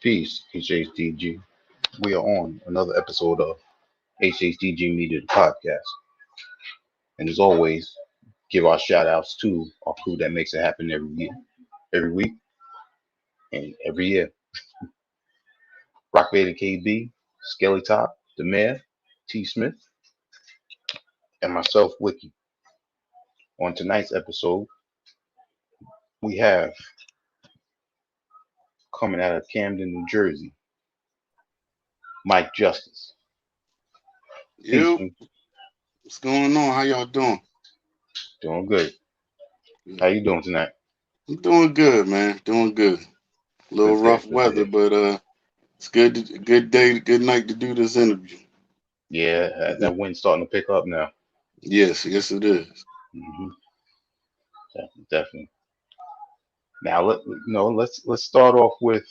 Peace, HHDG. We are on another episode of HHDG Media the Podcast. And as always, give our shout outs to our crew that makes it happen every year, every week, and every year. Rock Vader KB, Skelly Top, The Mayor, T. Smith, and myself, Wiki. On tonight's episode, we have coming out of Camden, New Jersey, Mike Justice. Peace, Yo, what's going on? How y'all doing? doing good. How you doing tonight? I'm doing good, man. Doing good. A little Good to hear, rough good to weather, hear. but it's good. Good day, good night to do this interview. Yeah, that wind's starting to pick up now. Yes, yes, it is. hmm Definitely. Now let's start off with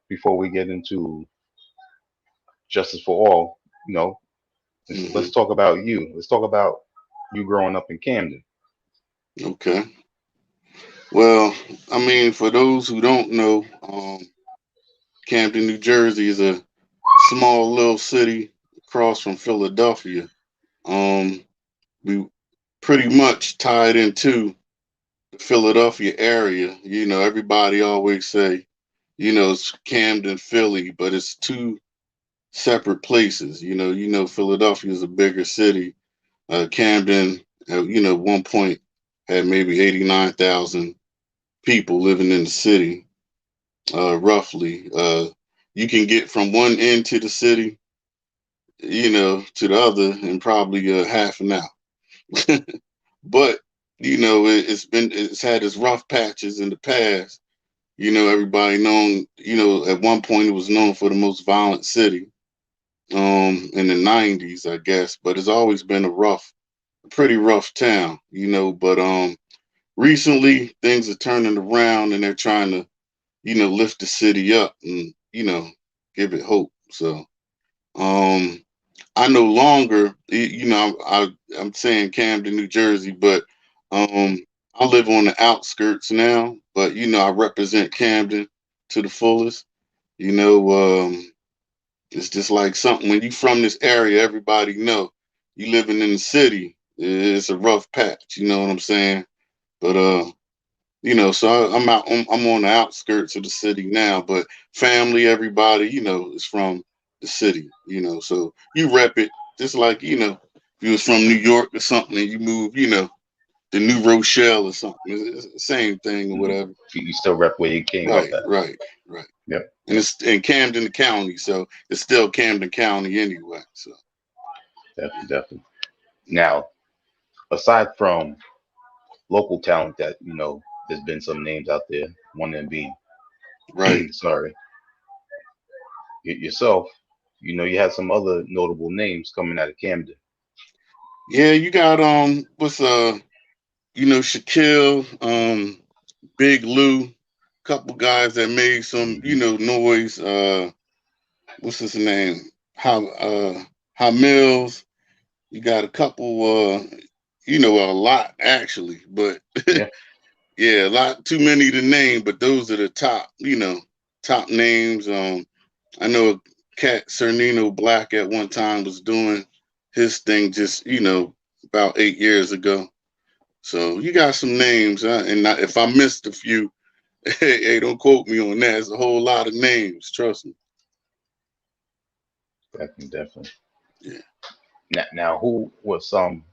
before we get into justice for all. You know, let's Hmm. talk about you. Let's talk about you growing up in Camden. Okay. Well, I mean, for those who don't know, Camden, New Jersey is a small little city across from Philadelphia. Um, we pretty much tied into the Philadelphia area. Everybody always say, it's Camden, Philly, but it's two separate places. Philadelphia is a bigger city. Camden, one point had maybe 89,000 people living in the city, roughly. You can get from one end to the city, to the other in probably half an hour. But it's had its rough patches in the past. Everybody known. At one point it was known for the most violent city in the 90s, I guess, but it's always been a pretty rough town, but recently things are turning around and they're trying to, lift the city up and, give it hope. So um I no longer, I'm saying Camden, New Jersey, but um I live on the outskirts now, but I represent Camden to the fullest. You know, it's just like something when you from this area, everybody know you living in the city. It's a rough patch, you know what I'm saying? But so I'm out. I'm on the outskirts of the city now, but family, everybody, is from the city. So you rep it just like if you was from New York or something and you move, to New Rochelle or something. It's the same thing or hmm whatever. You still rep where you came up Right, at. right, right. Yep, And yep, it's in Camden County, so it's still Camden County anyway. So definitely, definitely. Now, aside from local talent, that there's been some names out there. One of them being, right. sorry, yourself. You had some other notable names coming out of Camden. Yeah, you got what's Shaquille, Big Lou, couple guys that made some, hmm noise. What's his name? How Mills. You got a couple a lot actually, but Yeah. yeah, a lot too many to name, but those are the top, top names. I know a cat Cernino Black at one time was doing his thing just, about 8 years ago. So you got some names, and if I missed a few, hey, don't quote me on that. It's a whole lot of names. Trust me. Definitely, definitely. Yeah. Now, who were some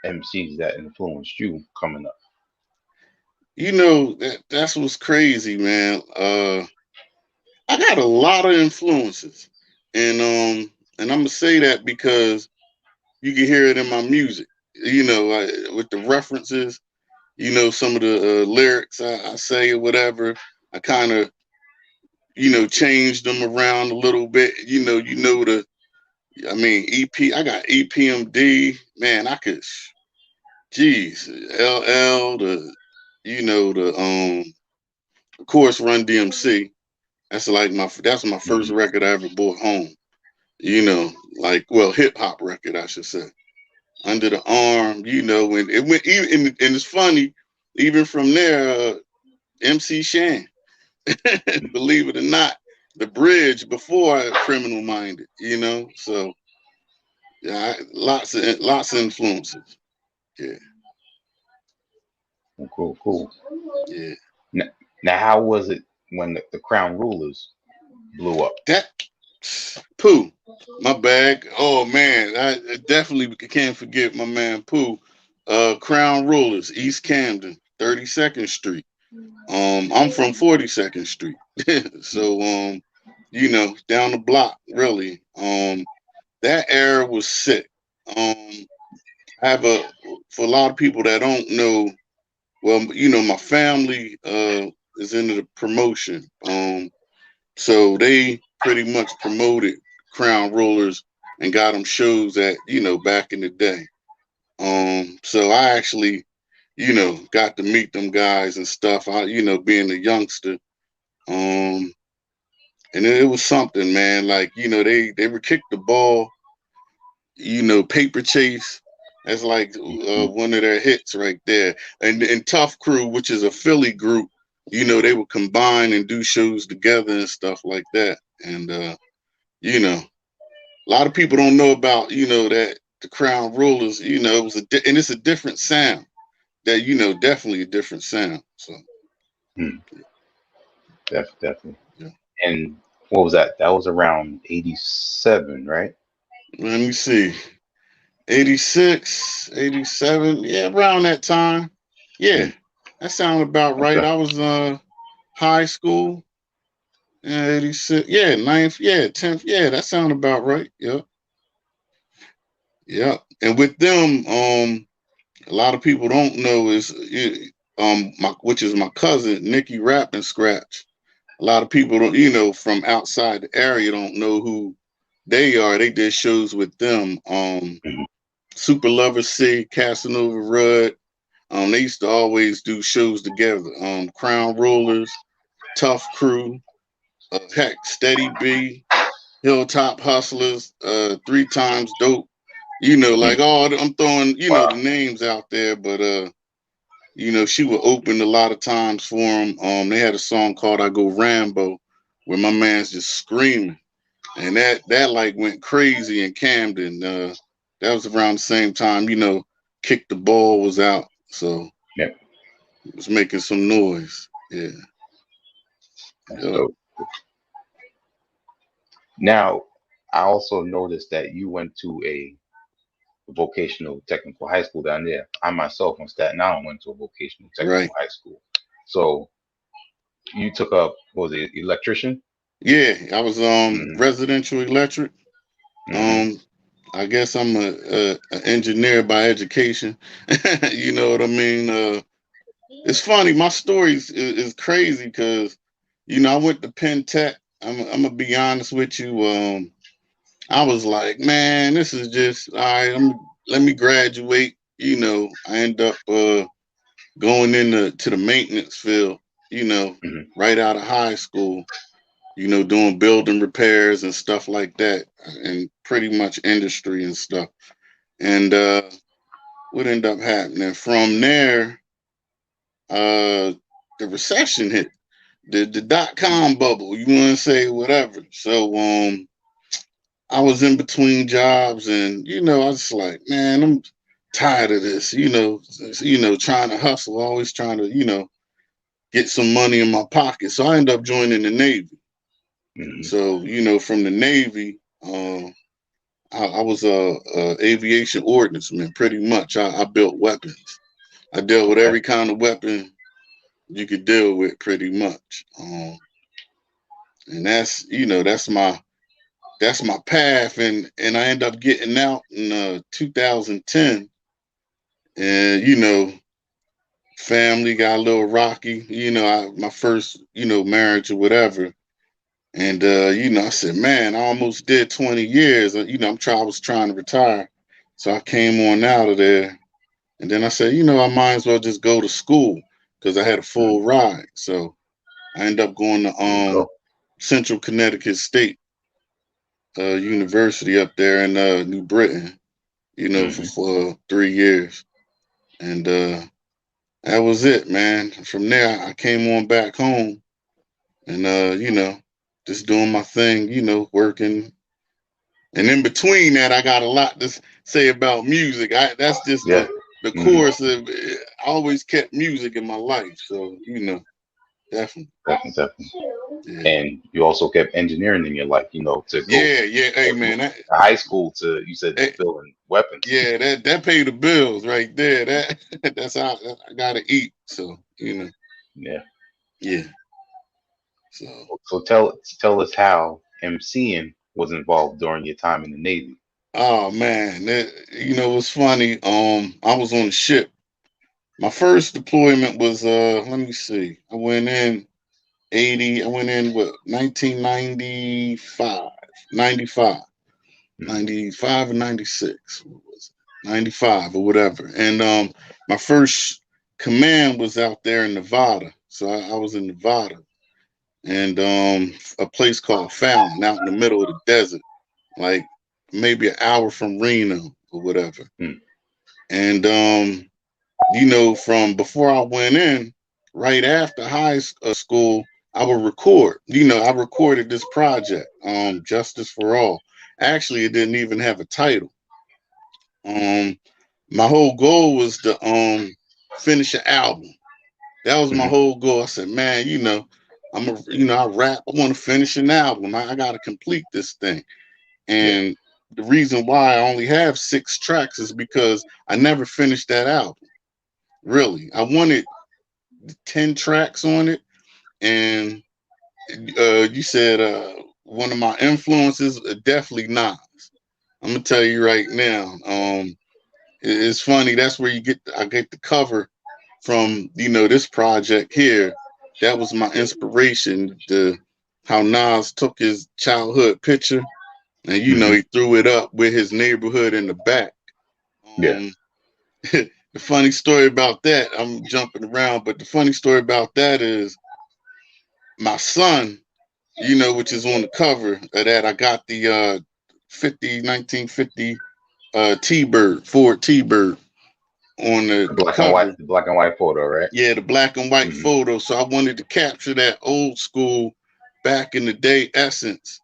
MCs that influenced you coming up? That's what's crazy, man. I got a lot of influences, and I'm gonna say that because you can hear it in my music. With the references, some of the lyrics I say or whatever. I kind of changed them around a little bit. The I mean, EP. I got EPMD. Man, I could. Geez, LL. The of course, Run DMC. That's my first hmm record I ever bought home. Like, well, hip hop record, I should say. Under the Arm. And it went even, and it's funny. Even from there, MC Shan. Believe it or not, the bridge before Criminal Minded, you know. So yeah, lots of influences. Yeah, Cool, cool. yeah. Now, now how was it when the Crown Rulers blew up? That Pooh, my bag. Oh man, I definitely can't forget my man Pooh. Crown Rulers, East Camden, 32nd Street. I'm from 42nd Street, so you know, down the block, really. That era was sick. I have a For a lot of people that don't know, well, you know, my family is into the promotion. So they pretty much promoted Crown Rollers and got them shows at, you know, back in the day. So I actually, you know, got to meet them guys and stuff. I, you know, being a youngster, um, and it was something, man. Like, you know, they would kick the ball, you know, paper chase. That's like Mhm. one of their hits right there. And Tough Crew, which is a Philly group, you know, they would combine and do shows together and stuff like that. And you know, a lot of people don't know about, you know, that the Crown Rulers, you know, it was and it's a different sound. That, you know, definitely a different sound. So Hmm, definitely. yeah. And what was that? That was around 87, right? Let me see. 86, 87, yeah, around that time. Yeah, Hmm, that sounded about right. okay. I was high school. Yeah, 86. Yeah, ninth. Yeah, 10th. Yeah, that sounded about right. Yep. Yep. And with them, a lot of people don't know is which is my cousin Nikki Rap and Scratch. A lot of people don't, you know, from outside the area don't know who they are. They did shows with them. Mhm. Super Lover C, Casanova Rudd. They used to always do shows together. Crown Rollers, Tough Crew, heck, Steady B, Hilltop Hustlers, Three Times Dope. You know, Hmm. like I'm throwing, you know, Wow. the names out there, but you know, she would open a lot of times for them. They had a song called "I Go Rambo," where my man's just screaming, and that like went crazy in Camden. That was around the same time, you know, Kick the Ball was out, so Yep, it was making some noise. Yeah, that's yeah, dope. Now, I also noticed that you went to a vocational technical high school down there. I myself on Staten Island went to a vocational technical right. high school. So you took up, what was it, electrician? Yeah, I was Hmm. residential electric. Hmm. Um, I guess I'm a engineer by education. You know what I mean? It's funny. My story is crazy because, you know, I went to Penn Tech. I'm gonna be honest with you. I was like, man, this is just all right. Let me graduate. You know, I end up going into the maintenance field. You know, Hmm. right out of high school. You know, doing building repairs and stuff like that, and pretty much industry and stuff. And what ended up happening from there? The recession hit, the dot com bubble. You want to say whatever. So I was in between jobs, and you know, I was like, man, I'm tired of this. You know, trying to hustle, always trying to, you know, get some money in my pocket. So I ended up joining the Navy. Hmm. So you know, from the Navy, I was a aviation ordnanceman. Pretty much, I built weapons. I dealt with Okay. every kind of weapon you could deal with, pretty much. And that's, you know, that's my path, and I end up getting out in 2010, and you know, family got a little rocky. You know, my first, you know, marriage or whatever. And you know, I said, man, I almost did 20 years. You know, I was trying to retire, so I came on out of there. And then I said, you know, I might as well just go to school because I had a Hmm. full ride. So I ended up going to There you go. Central Connecticut State University up there in New Britain. You know, Hmm. for 3 years, and that was it, man. From there, I came on back home, and you know. just doing my thing, working. And in between that, I got a lot to say about music. That's just Yeah. the Hmm. course of. I always kept music in my life, so definitely. Definitely, definitely. Yeah, And you also kept engineering in your life, to go yeah, yeah. Hey, from man, high school to, you said, that, building weapons. yeah, that paid the bills right there. That's how I gotta eat. So Yeah. yeah. So So tell us how MCing was involved during your time in the Navy. oh man, what's funny? I was on the ship. My first deployment was let me see. I went in 80. I went in what 1995, 95, Hmm. 95 and 96. What was it? 95 or whatever. And my first command was out there in Nevada. So I was in Nevada and a place called Fallon out in the middle of the desert, like maybe an hour from Reno or whatever. Hmm. And from before I went in, right after school, I would record. I recorded this project, Justice for All. Actually, it didn't even have a title. Um, my whole goal was to finish an album. That was my Hmm. whole goal. I said, man, I rap. I want to finish an album. I got to complete this thing. Yeah. And the reason why I only have 6 tracks is because I never finished that album. Really, I wanted 10 tracks on it. And you said one of my influences, definitely Nas. I'm gonna tell you right now. It's funny. That's where I get the cover from. This project here. That was my inspiration. How Nas took his childhood picture and Hmm. he threw it up with his neighborhood in the back. Yeah. Um, the funny story about that. I'm jumping around, but the funny story about that is my son, which is on the cover of that. I got the 1950 T-Bird, Ford T-Bird on the cover. The black and white photo, right? Yeah, the black and white Hmm. photo. So I wanted to capture that old school, back in the day essence.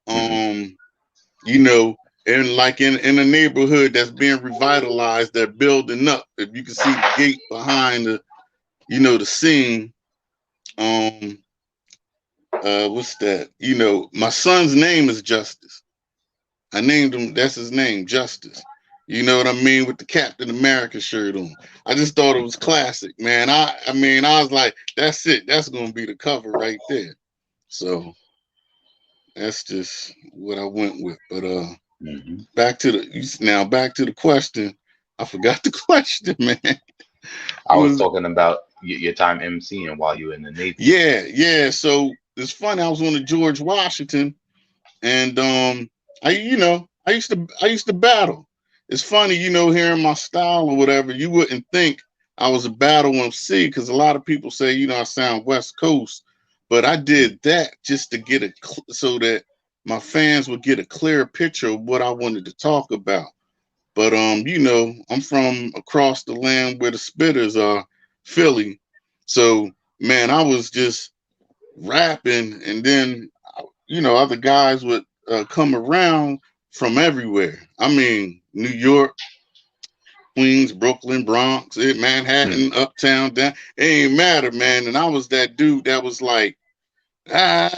Hmm. Um, you know, and like in a neighborhood that's being revitalized, they're building up. If you can see the gate behind the scene. Um, what's that? My son's name is Justice. I named him. That's his name, Justice. You know what I mean, with the Captain America shirt on. I just thought it was classic, man. I mean, I was like, that's it. That's gonna be the cover right there. So that's just what I went with. But Hmm. back to the question. I forgot the question, man. I was Was talking about your time MCing while you were in the Navy. yeah. So it's funny. I was on the George Washington. And I used to battle. It's funny, hearing my style or whatever, you wouldn't think I was a battle MC because a lot of people say, I sound West Coast, but I did that just to get so that my fans would get a clear picture of what I wanted to talk about. But I'm from across the land where the spitters are, Philly. So man, I was just rapping, and then other guys would come around from everywhere. I mean, New York, Queens, Brooklyn, Bronx, Mm. Manhattan, Uptown, down. It ain't matter, man. And I was that dude that was like, At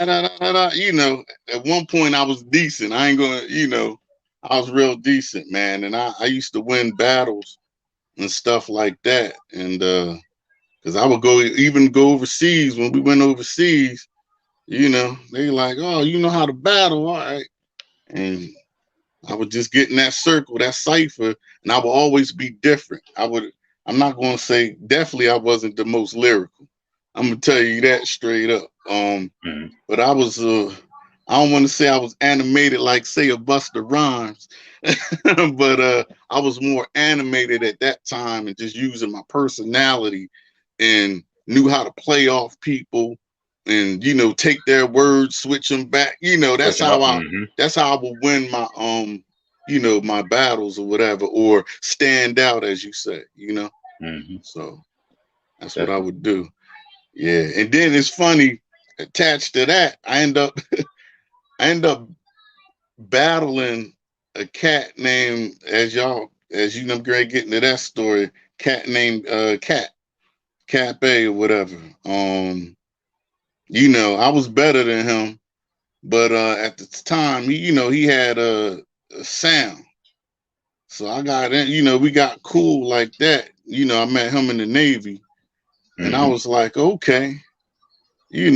one point I was decent. I ain't gonna, I was real decent, man. And I used to win battles and stuff like that. And because I would go overseas when we went overseas. They like, oh, you know how to battle, all right. And I would just get in that circle, that cipher, and I would always be different. I'm not gonna say definitely I wasn't the most lyrical. I'm gonna tell you that straight up. Mm. But I don't want to say I was animated like say a Buster Rhymes, but I was more animated at that time and just using my personality and knew how to play off people and take their words, switch them back. Switch them up. Hmm. That's how I would win my battles or whatever, or stand out as you say. Hmm. So that's what I Definitely. would do. Yeah, and then it's funny. attached to that, I end up battling a cat named, as you know, Greg, getting to that story, cat named Cat Bay or whatever. I was better than him, but at the time, he had a sound. So I got in, we got cool like that. I met him in the Navy, and I Hmm. was like, okay. He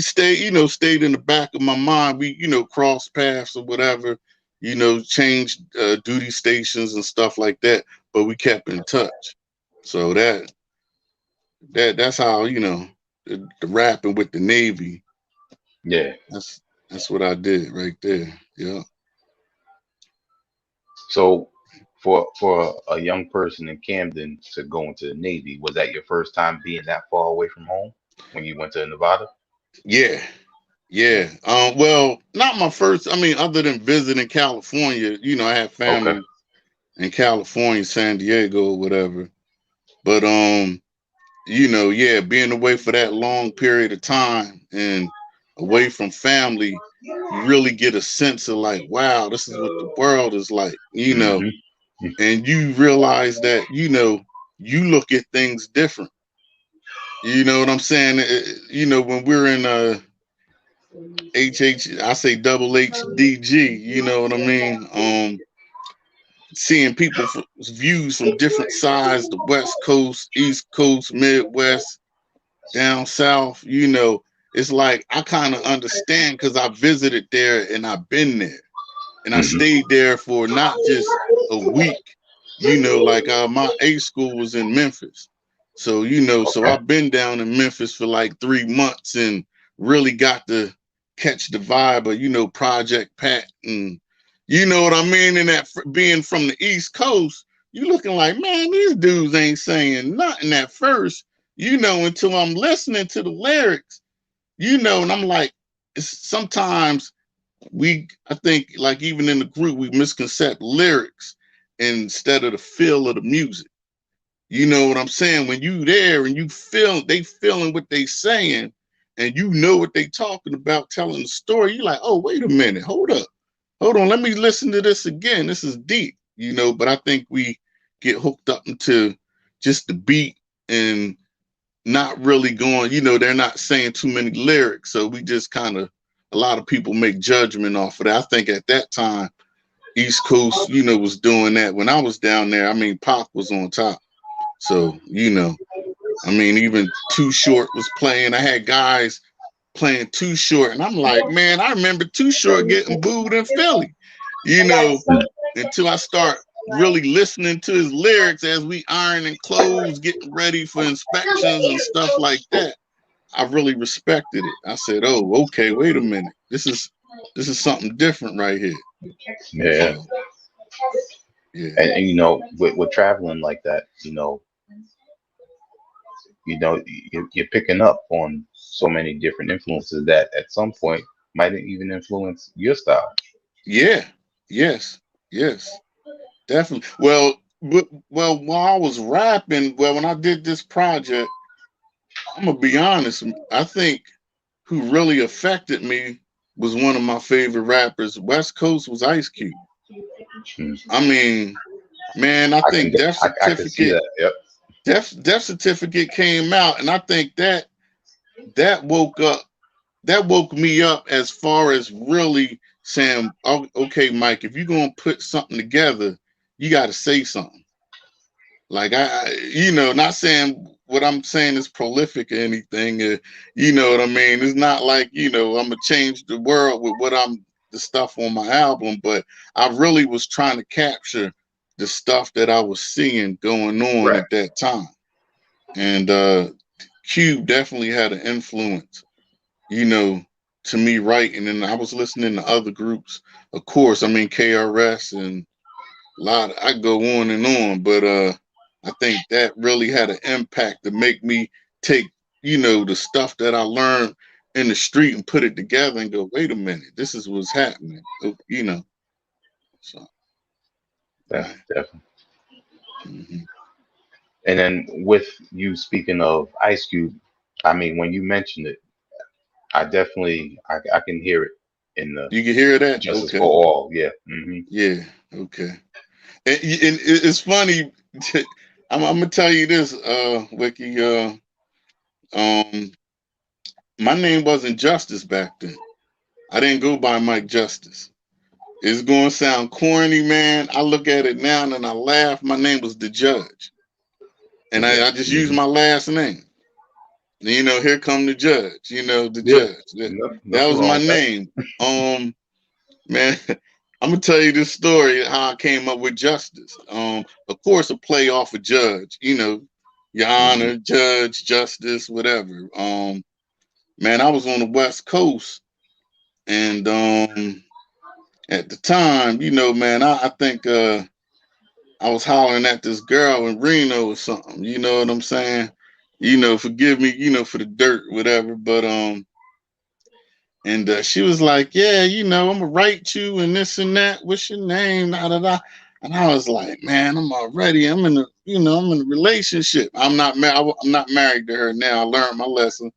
stayed, stayed in the back of my mind. We, crossed paths or whatever, changed duty stations and stuff like that, but we kept in touch. So that's how, the rapping with the Navy. Yeah. That's what I did right there. Yeah. So for a young person in Camden to go into the Navy, was that your first time being that far away from home when you went to Nevada? Yeah. Yeah. Yeah. Well, not my first, I mean, other than visiting California, I have Okay. family in California, San Diego or whatever. But yeah, being away for that long period of time and away from family, you really get a sense of like, wow, this is what the world is like, Hmm. and you realize that, you look at things different. You know what I'm saying? When we're in I say double HDG, you know what I mean? Seeing people views from different sides, the West Coast, East Coast, Midwest, down south, it's like I kind of understand because I visited there and I've been there and I Hmm. stayed there for not just a week, like my A school was in Memphis. So, so Okay. I've been down in Memphis for like 3 months and really got to catch the vibe of, Project Pat and you know what I mean? And that being from the East Coast, you looking like, man, these dudes ain't saying nothing at first, until I'm listening to the lyrics, and I'm like, sometimes I think, like even in the group, we misconcept lyrics instead of the feel of the music. You know what I'm saying? When you there and you feel they feeling what they saying, and you know what they talking about, telling the story, you're like, oh, wait a minute, hold up, hold on, let me listen to this again. This is deep, But I think we get hooked up into just the beat and not really going, they're not saying too many lyrics. So we just kind of, a lot of people make judgment off of that. I think at that time, East Coast, was doing that. When I was down there, I mean, Pop was on top. So, I mean, even Too Short was playing. I had guys playing Too Short, and I'm like, man, I remember Too Short getting booed in Philly, you know, until I start really listening to his lyrics as we ironing clothes, getting ready for inspections and stuff like that. I really respected it. I said, "Oh, okay, wait a minute. This is something different right here." Yeah. So, yeah. And with traveling like that, you're picking up on so many different influences that at some point might even influence your style. Yeah. Yes. Yes. Definitely. Well, while I was rapping, when I did this project, I'm gonna be honest. I think who really affected me was one of my favorite rappers. West Coast was Ice Cube. Hmm. I mean, man, I think I can see that. Yep. Death Certificate came out, and I think that woke up that woke me up as far as really saying, oh, okay, Mike, if you're gonna put something together, you got to say something. Like not saying what I'm saying is prolific or anything. You know what I mean? It's not like I'm gonna change the world with the stuff on my album, but I really was trying to capture the stuff that I was seeing going on Right. at that time. And Cube definitely had an influence, you know, to me writing. And I was listening to other groups, of course. I mean KRS and I go on and on, but I think that really had an impact to make me take, the stuff that I learned in the street and put it together and go, wait a minute, this is what's happening. So right. Definitely. Hmm. And then with you speaking of Ice Cube, I mean, when you mentioned it, I definitely I can hear it in the You can hear that? Justice for Okay. All. Yeah. Hmm. Yeah. Okay. And it's funny. I'm gonna tell you this, Wiki. Um, my name wasn't Justice back then. I didn't go by Mike Justice. It's gonna sound corny, man. I look at it now and I laugh. My name was the Judge, and I just used Hmm. my last name. You know, here come the Judge. You know, the Yeah. Judge. That Nothing was wrong my with that. name. Man, I'm gonna tell you this story how I came up with Justice. Of course, a play off of Judge. You know, Your Hmm. Honor, Judge, Justice, whatever. Man, I was on the West Coast, and at the time, you know, man, I think I was hollering at this girl in Reno or something. You know what I'm saying? You know, forgive me, you know, for the dirt, whatever. But and she was like, "Yeah, you know, I'm gonna write you and this and that. What's your name?" Da, da, da. And I was like, "Man, I'm in a, you know, I'm in a relationship. I'm not married to her now. I learned my lesson."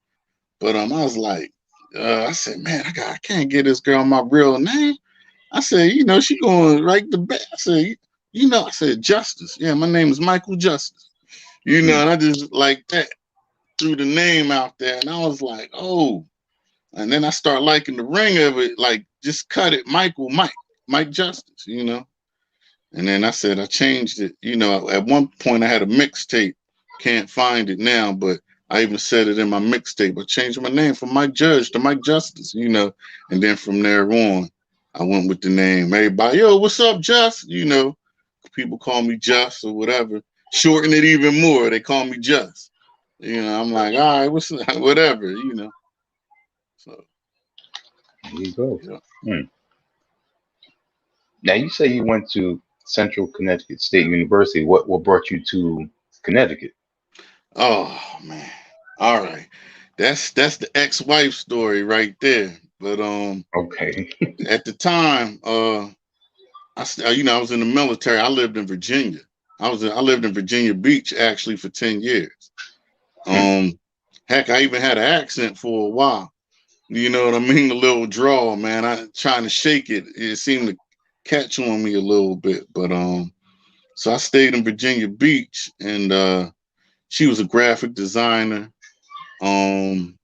But I was like, I said, "Man, I can't get this girl my real name." I said, "You know, she going right the back." I said, "You know," I said, "Justice. Yeah, my name is Michael Justice." You know, and I just like that threw the name out there, and I was like, "Oh." And then I start liking the ring of it, like just cut it, Mike Justice, you know. And then I said I changed it. You know, at one point I had a mixtape. Can't find it now, but I even said it in my mixtape. I changed my name from Mike Judge to Mike Justice, you know. And then from there on, I went with the name. Everybody, yo, what's up, Just? You know, people call me Just or whatever. Shorten it even more. They call me Just. You know, I'm like, all right, what's whatever, you know. So There you go. yeah. Hmm. Now you say you went to Central Connecticut State University. What brought you to Connecticut? Oh man. All right. That's the ex-wife story right there. But Okay. at the time, you know, I was in the military. I lived in Virginia. I lived in Virginia Beach actually for 10 years. Hmm. Um Heck, I even had an accent for a while. You know what I mean? A little drawl, man. I trying to shake it. It seemed to catch on me a little bit. But so I stayed in Virginia Beach, and she was a graphic designer. Um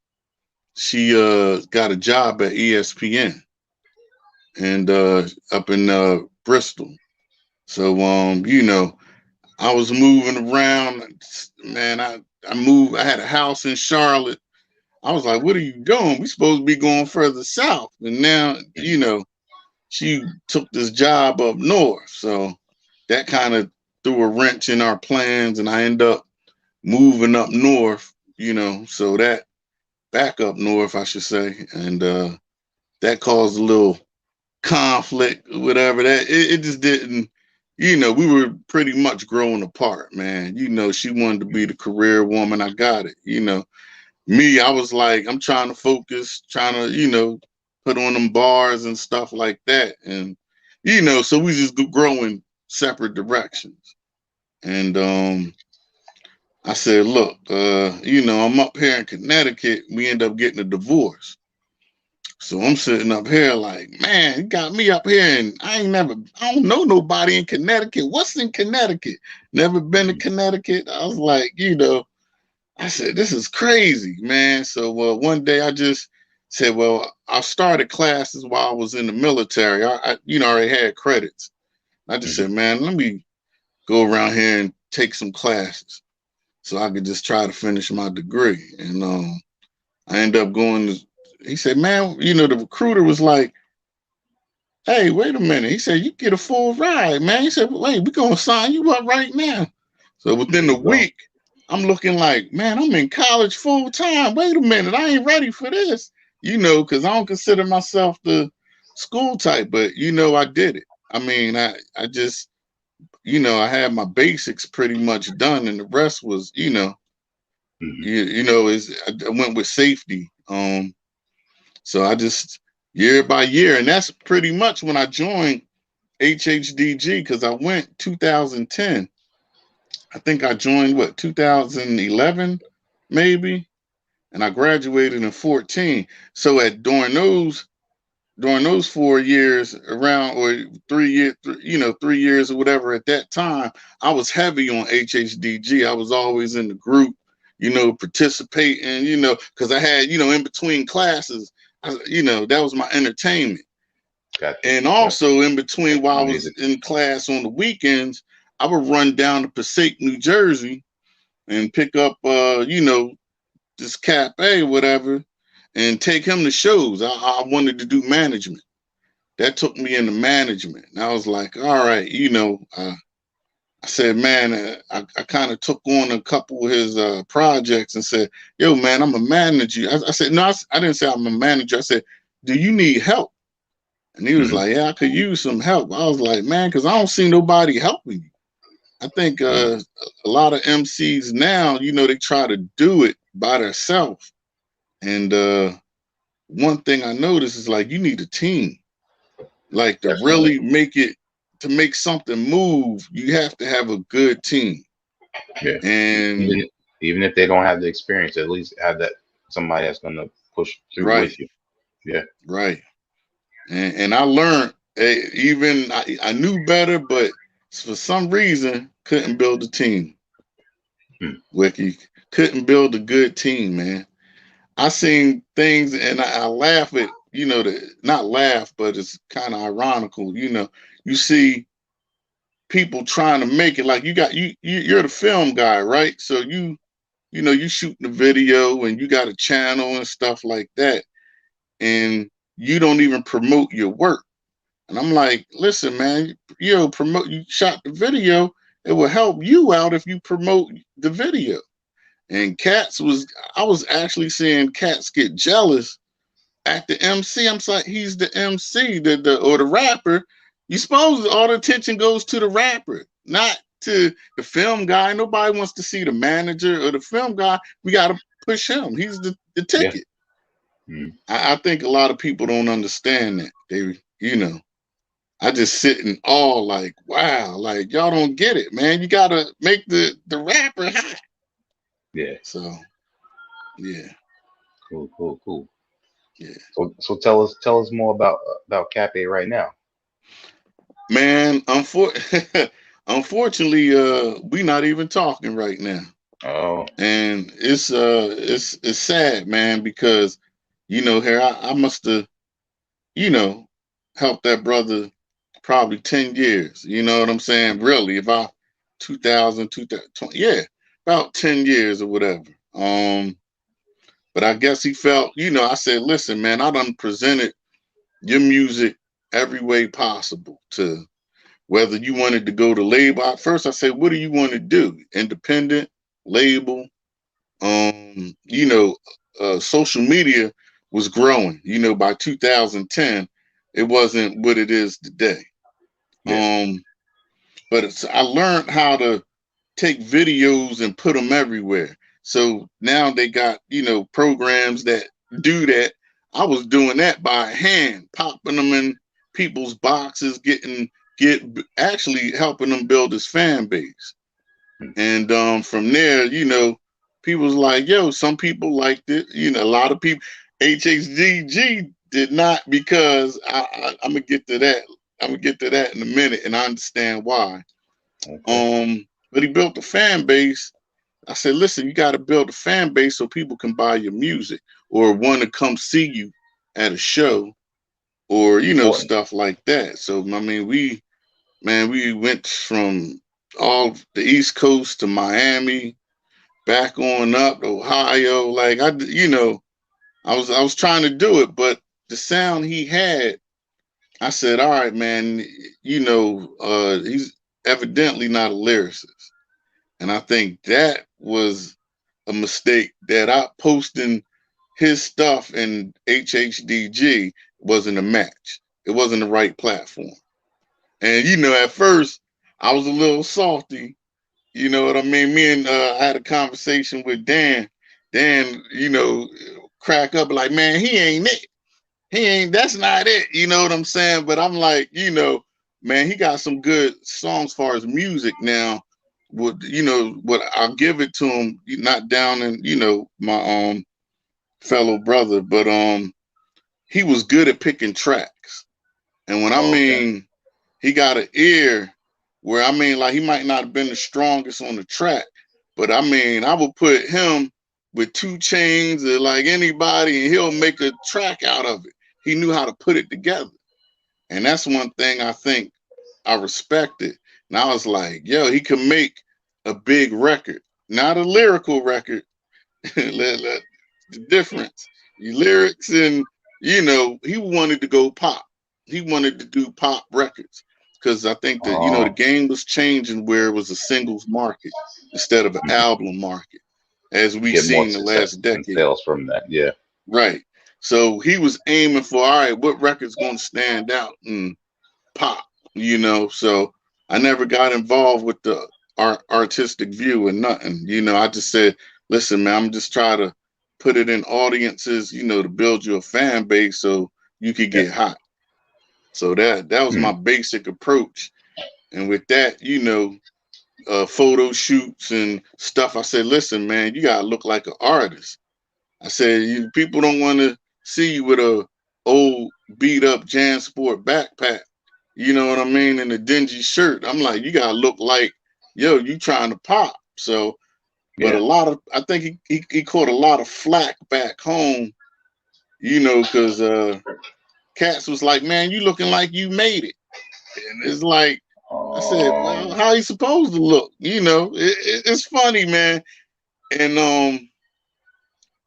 she got a job at ESPN and up in Bristol. So you know, I was moving around, man. I moved. I had a house in Charlotte. I was like, "What are you doing? We supposed to be going further south." And now, you know, she took this job up north. So that kind of threw a wrench in our plans, and I end up moving up north. You know, so that back up north, I should say, and that caused a little conflict, whatever. That it just didn't. You know, we were pretty much growing apart, man. You know, she wanted to be the career woman. I got it. You know, me, I was like, I'm trying to focus, trying to, you know, put on them bars and stuff like that, and you know, so we just growing separate directions. And I said, look, you know, I'm up here in Connecticut. We end up getting a divorce. So I'm sitting up here like, man, he got me up here and I don't know nobody in Connecticut. What's in Connecticut? Never been to Connecticut. I was like, you know, I said, this is crazy, man. So one day I just said, well, I started classes while I was in the military. You know, I already had credits. I just Hmm. said, man, let me go around here and take some classes so I could just try to finish my degree. And I ended up going to, he said, man, you know, the recruiter was like, hey, wait a minute. He said, you get a full ride, man. He said, wait, we're going to sign you up right now. So There within the you go. week, I'm looking like, man, I'm in college full time. Wait a minute. I ain't ready for this, you know, because I don't consider myself the school type, but, you know, I did it. I mean, I just, you know, I had my basics pretty much done, and the rest was, you know, Hmm. you know, I went with safety. So I just year by year, and that's pretty much when I joined HHDG because I went 2010. I think I joined what 2011 maybe, and I graduated in 14. So during those 4 years around, or 3 years, 3 years or whatever, at that time, I was heavy on HHDG. I was always in the group, participating, because I had, in between classes, that was my entertainment. Gotcha. And also in between, while I was Music. in class on the weekends, I would run down to Passaic, New Jersey and pick up, this Cap A, whatever, and take him to shows. I wanted to do management. That took me into management. And I was like, all right, I said, man, I kind of took on a couple of his projects and said, yo, man, I'm a manager. I said, no, I didn't say I'm a manager. I said, do you need help? And he was Mm-hmm. like, yeah, I could use some help. I was like, man, because I don't see nobody helping you. I think a lot of MCs now, they try to do it by themselves. And one thing I noticed is like you need a team. Like to Definitely. really to make something move, you have to have a good team. Yeah. And Even if they don't have the experience, at least have that somebody that's gonna push through right, with you. Yeah. right. And I learned, even I knew better, but for some reason couldn't build a team. Wiki couldn't build a good team, man. I seen things and I laugh at, not laugh, but it's kind of ironical. You see people trying to make it like you're the film guy, right? So you shoot the video and you got a channel and stuff like that, and you don't even promote your work. And I'm like, listen, man, you shot the video. It will help you out if you promote the video. And I was actually seeing cats get jealous at the MC. I'm like, he's the MC, or the rapper. You suppose all the attention goes to the rapper, not to the film guy. Nobody wants to see the manager or the film guy. We got to push him. He's the Yeah. ticket. I think a lot of people don't understand that. I just sit in awe, like, wow, like y'all don't get it, man. You got to make the rapper hot. Yeah. So, yeah. Cool. Yeah. So tell us more about Cafe right now. Man, unfortunately, we not even talking right now. Oh. And it's sad, man, because here I must have, helped that brother probably 10 years. You know what I'm saying? Really, about 2020, yeah, about 10 years or whatever. But I guess he felt, I said, listen, man, I done presented your music every way possible, to whether you wanted to go to label. At first I said, what do you want to do? Independent, label. Social media was growing. By 2010, it wasn't what it is today. Yeah. But I learned how to take videos and put them everywhere. So now they got, programs that do that. I was doing that by hand, popping them in people's boxes, actually helping them build his fan base. And from there, people was like, yo, some people liked it. A lot of people, HHDG did not, because I'm gonna get to that. I'm gonna get to that in a minute, and I understand why. Okay. But he built a fan base. I said, listen, you got to build a fan base so people can buy your music or want to come see you at a show, or Important. stuff like that. So I mean, we went from all the East Coast to Miami, back on up to Ohio. Like I was trying to do it, but the sound he had, I said, all right, man, he's evidently not a lyricist. And I think that was a mistake, that I posting his stuff in HHDG wasn't a match. It wasn't the right platform. And at first I was a little salty. You know what I mean? Me and I had a conversation with Dan. Dan, crack up like, man, he ain't it. That's not it. You know what I'm saying? But I'm like, man, he got some good songs as far as music now. What I'll give it to him, not down in, my fellow brother, but he was good at picking tracks. And when I Oh, okay. mean he got an ear where I mean like he might not have been the strongest on the track, but I mean I would put him with 2 Chainz or like anybody and he'll make a track out of it. He knew how to put it together. And that's one thing I think I respected. And I was like, yo, he could make a big record, not a lyrical record. The difference, your lyrics, and he wanted to go pop. He wanted to do pop records because I think that the Oh, game was changing where it was a singles market instead of an mhm. album market, as we've Get more seen the success last and decade. sales from that. Yeah. Right. So he was aiming for, all right, what record's going to stand out and pop. So I never got involved with the artistic view and nothing. I just said, listen, man, I'm just trying to put it in audiences, to build you a fan base so you could Yeah. get hot. So that was Hmm. my basic approach. And with that, photo shoots and stuff, I said, listen, man, you gotta look like an artist. I said, people don't want to see you with a old beat up JanSport backpack. You know what I mean? And a dingy shirt. I'm like, you gotta look like, yo, you trying to pop. So, but Yeah. I think he caught a lot of flack back home, because cats was like, man, you looking like you made it. And it's like, I said, well, Um. how you supposed to look? It's funny, man. And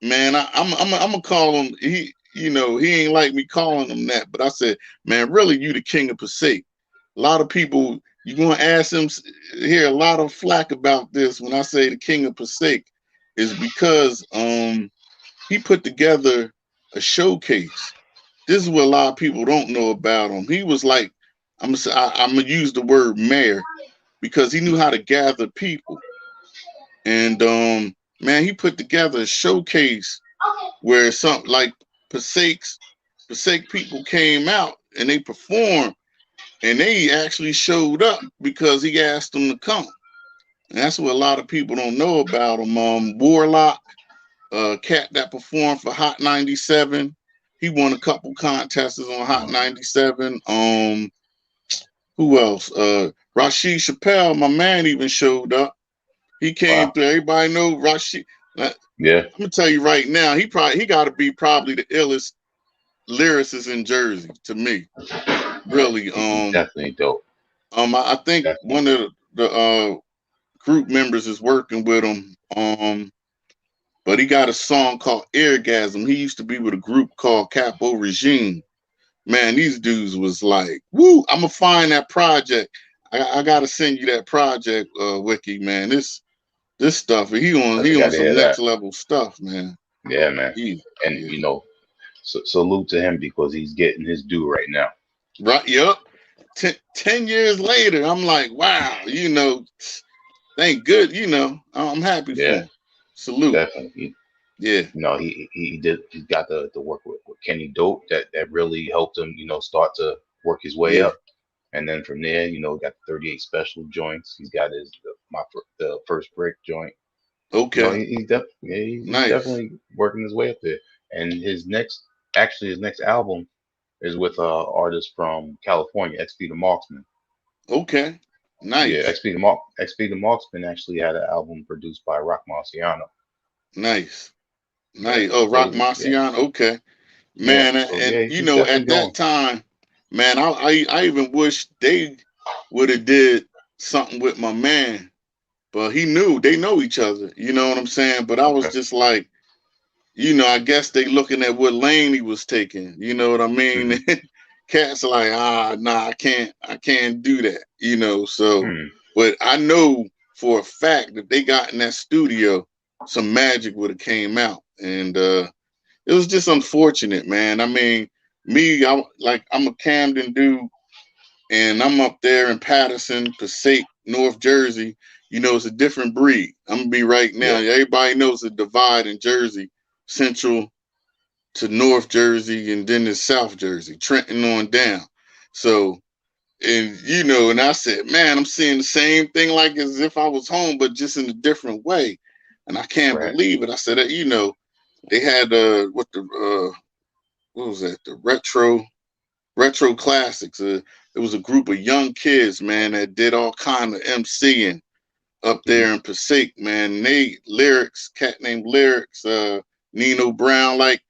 man, I'm gonna call him. He ain't like me calling him that, but I said, man, really, you the king of Passaic. A lot of people, you gonna ask him, hear a lot of flack about this when I say the king of Passaic, is because he put together a showcase. This is what a lot of people don't know about him. He was like, I'm gonna use the word mayor because he knew how to gather people, and man, he put together a showcase where something like Passaic people came out and they performed and they actually showed up because he asked them to come. And that's what a lot of people don't know about him. Warlock, cat that performed for Hot 97. He won a couple contests on Hot 97. Who else? Rashid Chappelle, my man, even showed up. He came Wow. through. Everybody know Rashid. Yeah. I'm gonna tell you right now, he got to be probably the illest lyricist in Jersey to me. Really. He's definitely dope. I think one Definitely. of the group members is working with him. But he got a song called Airgasm. He used to be with a group called Capo Regime. Man, these dudes was like, woo, I'm gonna find that project. I gotta send you that project, Wiki, man. This stuff, I he got on to some hear next that. level stuff, man. Yeah, man. He, And yeah. salute to him because he's getting his due right now. Right, yep. 10 years later, I'm like, wow, thank good, I'm happy for Yeah, him. Salute. definitely. Yeah, He did. He got the work with Kenny Dope that really helped him. Start to work his way yeah. up. And then from there, got the 38 special joints. He's got the first brick joint. Okay. He's Nice. definitely working his way up there. And his next album is with artist from California, XP the Marksman. Okay. Yeah, Nice. XP the Marksman actually had an album produced by Rock Marciano. Nice. Yeah, Nice. Oh, Rock Marcion. Okay. yeah. Man, So and yeah, he's definitely at that going. time, man, I even wish they would have did something with my man, but they know each other. You know what I'm saying? But I was Okay. just like, I guess they looking at what lane he was taking. You know what I mean? Hmm. Cats are like, nah, I can't do that. So, Hmm. but I know for a fact that they got in that studio, some magic would have came out, and it was just unfortunate, man. I mean, I'm a Camden dude, and I'm up there in Patterson, Passaic, North Jersey. It's a different breed. I'm gonna be right now. Yeah. Everybody knows the divide in Jersey, Central to North Jersey, and then there's South Jersey, Trenton on down. So, and I said, man, I'm seeing the same thing like as if I was home, but just in a different way. And I can't Right. believe it. I said, they had what was that? The retro classics. It was a group of young kids, man, that did all kind of MCing up there in Passaic, man. They lyrics, cat named Lyrics, Nino Brown, like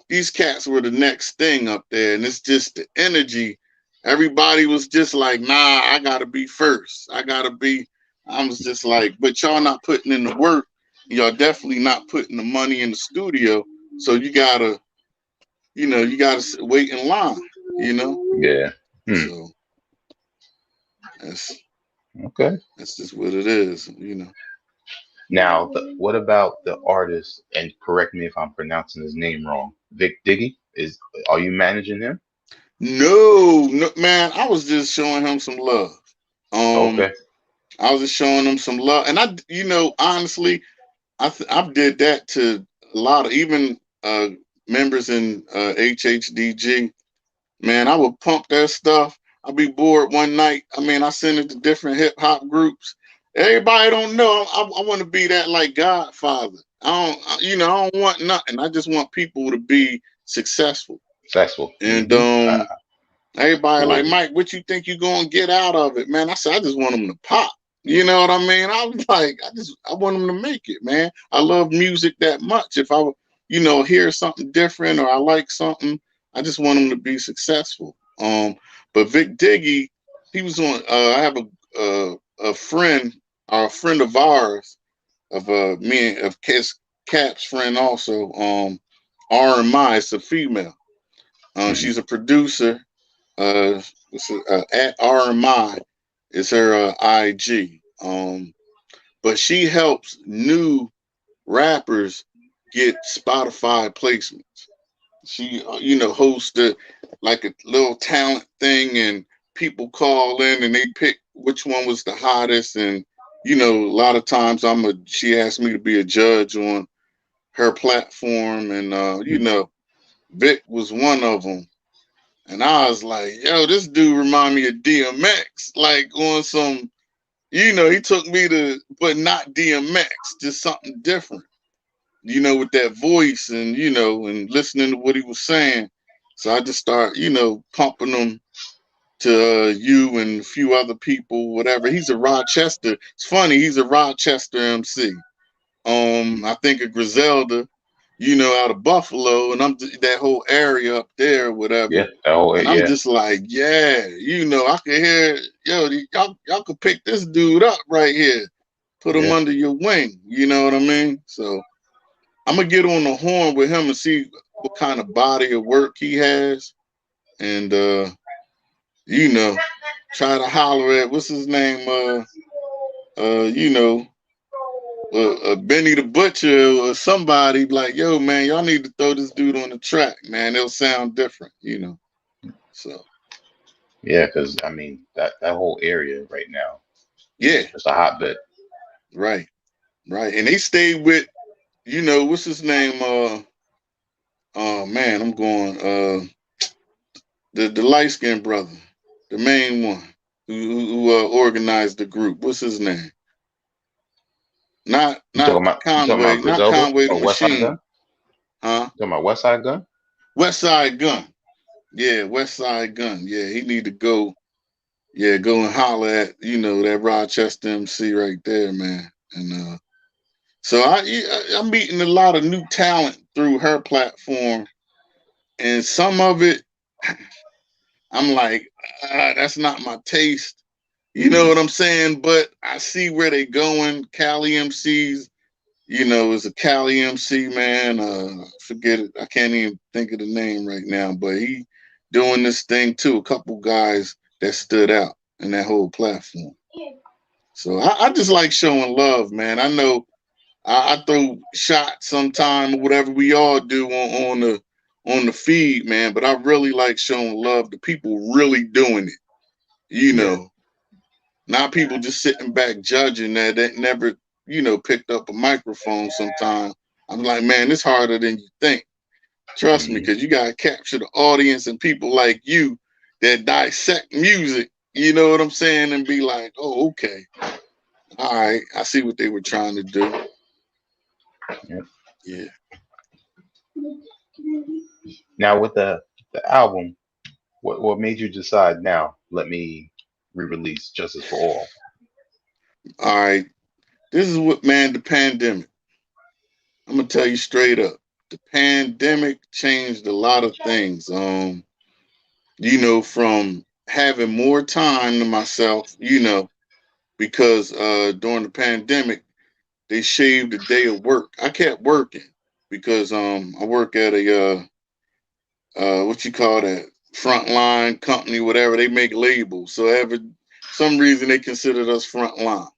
these cats were the next thing up there, and it's just the energy. Everybody was just like, nah, I gotta be first. I was just like, but y'all not putting in the work. Y'all definitely not putting the money in the studio. So you gotta wait in line, you know? Yeah. So that's Okay. that's just what it is, you know. Now, what about the artist? And correct me if I'm pronouncing his name wrong. Vic Diggy, are you managing him? No, no, man, I was just showing him some love. Okay. I was just showing him some love, and honestly, I did that to a lot of even members in HHDG. Man, I would pump that stuff. I'd be bored one night. I mean, I send it to different hip hop groups. Everybody don't know. I want to be that like Godfather. I don't want nothing. I just want people to be successful. Successful. And Uh, everybody like, Great. Mike, what you think you gonna get out of it, man? I said, I just want them to pop. You know what I mean? I was like, I want them to make it, man. I love music that much. If I, hear something different or I like something, I just want them to be successful. But Vic Diggy, he was on. I have a friend, a friend of ours, of me of Cap's friend also. RMI, it's a female. She's a producer. Uh, at RMI is her IG. But she helps new rappers get Spotify placements. She, hosts like a little talent thing, and people call in and they pick which one was the hottest. And a lot of times she asked me to be a judge on her platform, and Vic was one of them. And I was like, yo, this dude remind me of DMX, like on some, he took me to, but not DMX, just something different, with that voice and, and listening to what he was saying. So I just start, pumping him to you and a few other people, whatever. He's a Rochester. It's funny, he's a Rochester MC. I think of Griselda, out of Buffalo, and I'm that whole area up there, whatever. yeah. Oh, And I'm yeah. just like, yeah, I can hear, y'all could pick this dude up right here, put him Yeah. under your wing. You know what I mean? So I'm gonna get on the horn with him and see what kind of body of work he has, and you know, try to holler at what's his name, uh, you know, Benny the Butcher or somebody like, yo, man, y'all need to throw this dude on the track, man. It'll sound different. So Yeah. Because I mean that whole area right now yeah, is just a hotbed. right, right. And they stayed with, what's his name? Man, I'm going the light skinned brother, the main one who organized the group. What's his name? Not You talking about Conway, not Griselda Conway the or West Side Machine, Gun? huh? You talking about West Side Gun? West Side Gun. Yeah, West Side Gun. Yeah, he need to go. Yeah, go and holler at that Rochester MC right there, man. And so I'm meeting a lot of new talent through her platform, and some of it I'm like, that's not my taste. You know what I'm saying? But I see where they going. Cali MCs, is a Cali MC, man. Forget it. I can't even think of the name right now, but he doing this thing too. A couple guys that stood out in that whole platform. So I just like showing love, man. I know I throw shots sometime or whatever we all do on the feed, man. But I really like showing love to people really doing it. You Yeah. know, not people just sitting back judging that never, picked up a microphone sometime. I'm like, man, it's harder than you think. Trust me, Hmm. because you gotta capture the audience and people like you that dissect music, you know what I'm saying, and be like, oh, okay. All right, I see what they were trying to do. Yeah. Yeah. Now with the album, what made you decide now? Let me re-release Justice for All. All right, this is what, man, the pandemic. I'm gonna tell you straight up. The pandemic changed a lot of things. From having more time to myself, because during the pandemic they shaved a day of work. I kept working because I work at a what you call that, frontline company, whatever. They make labels. So every some reason they considered us frontline,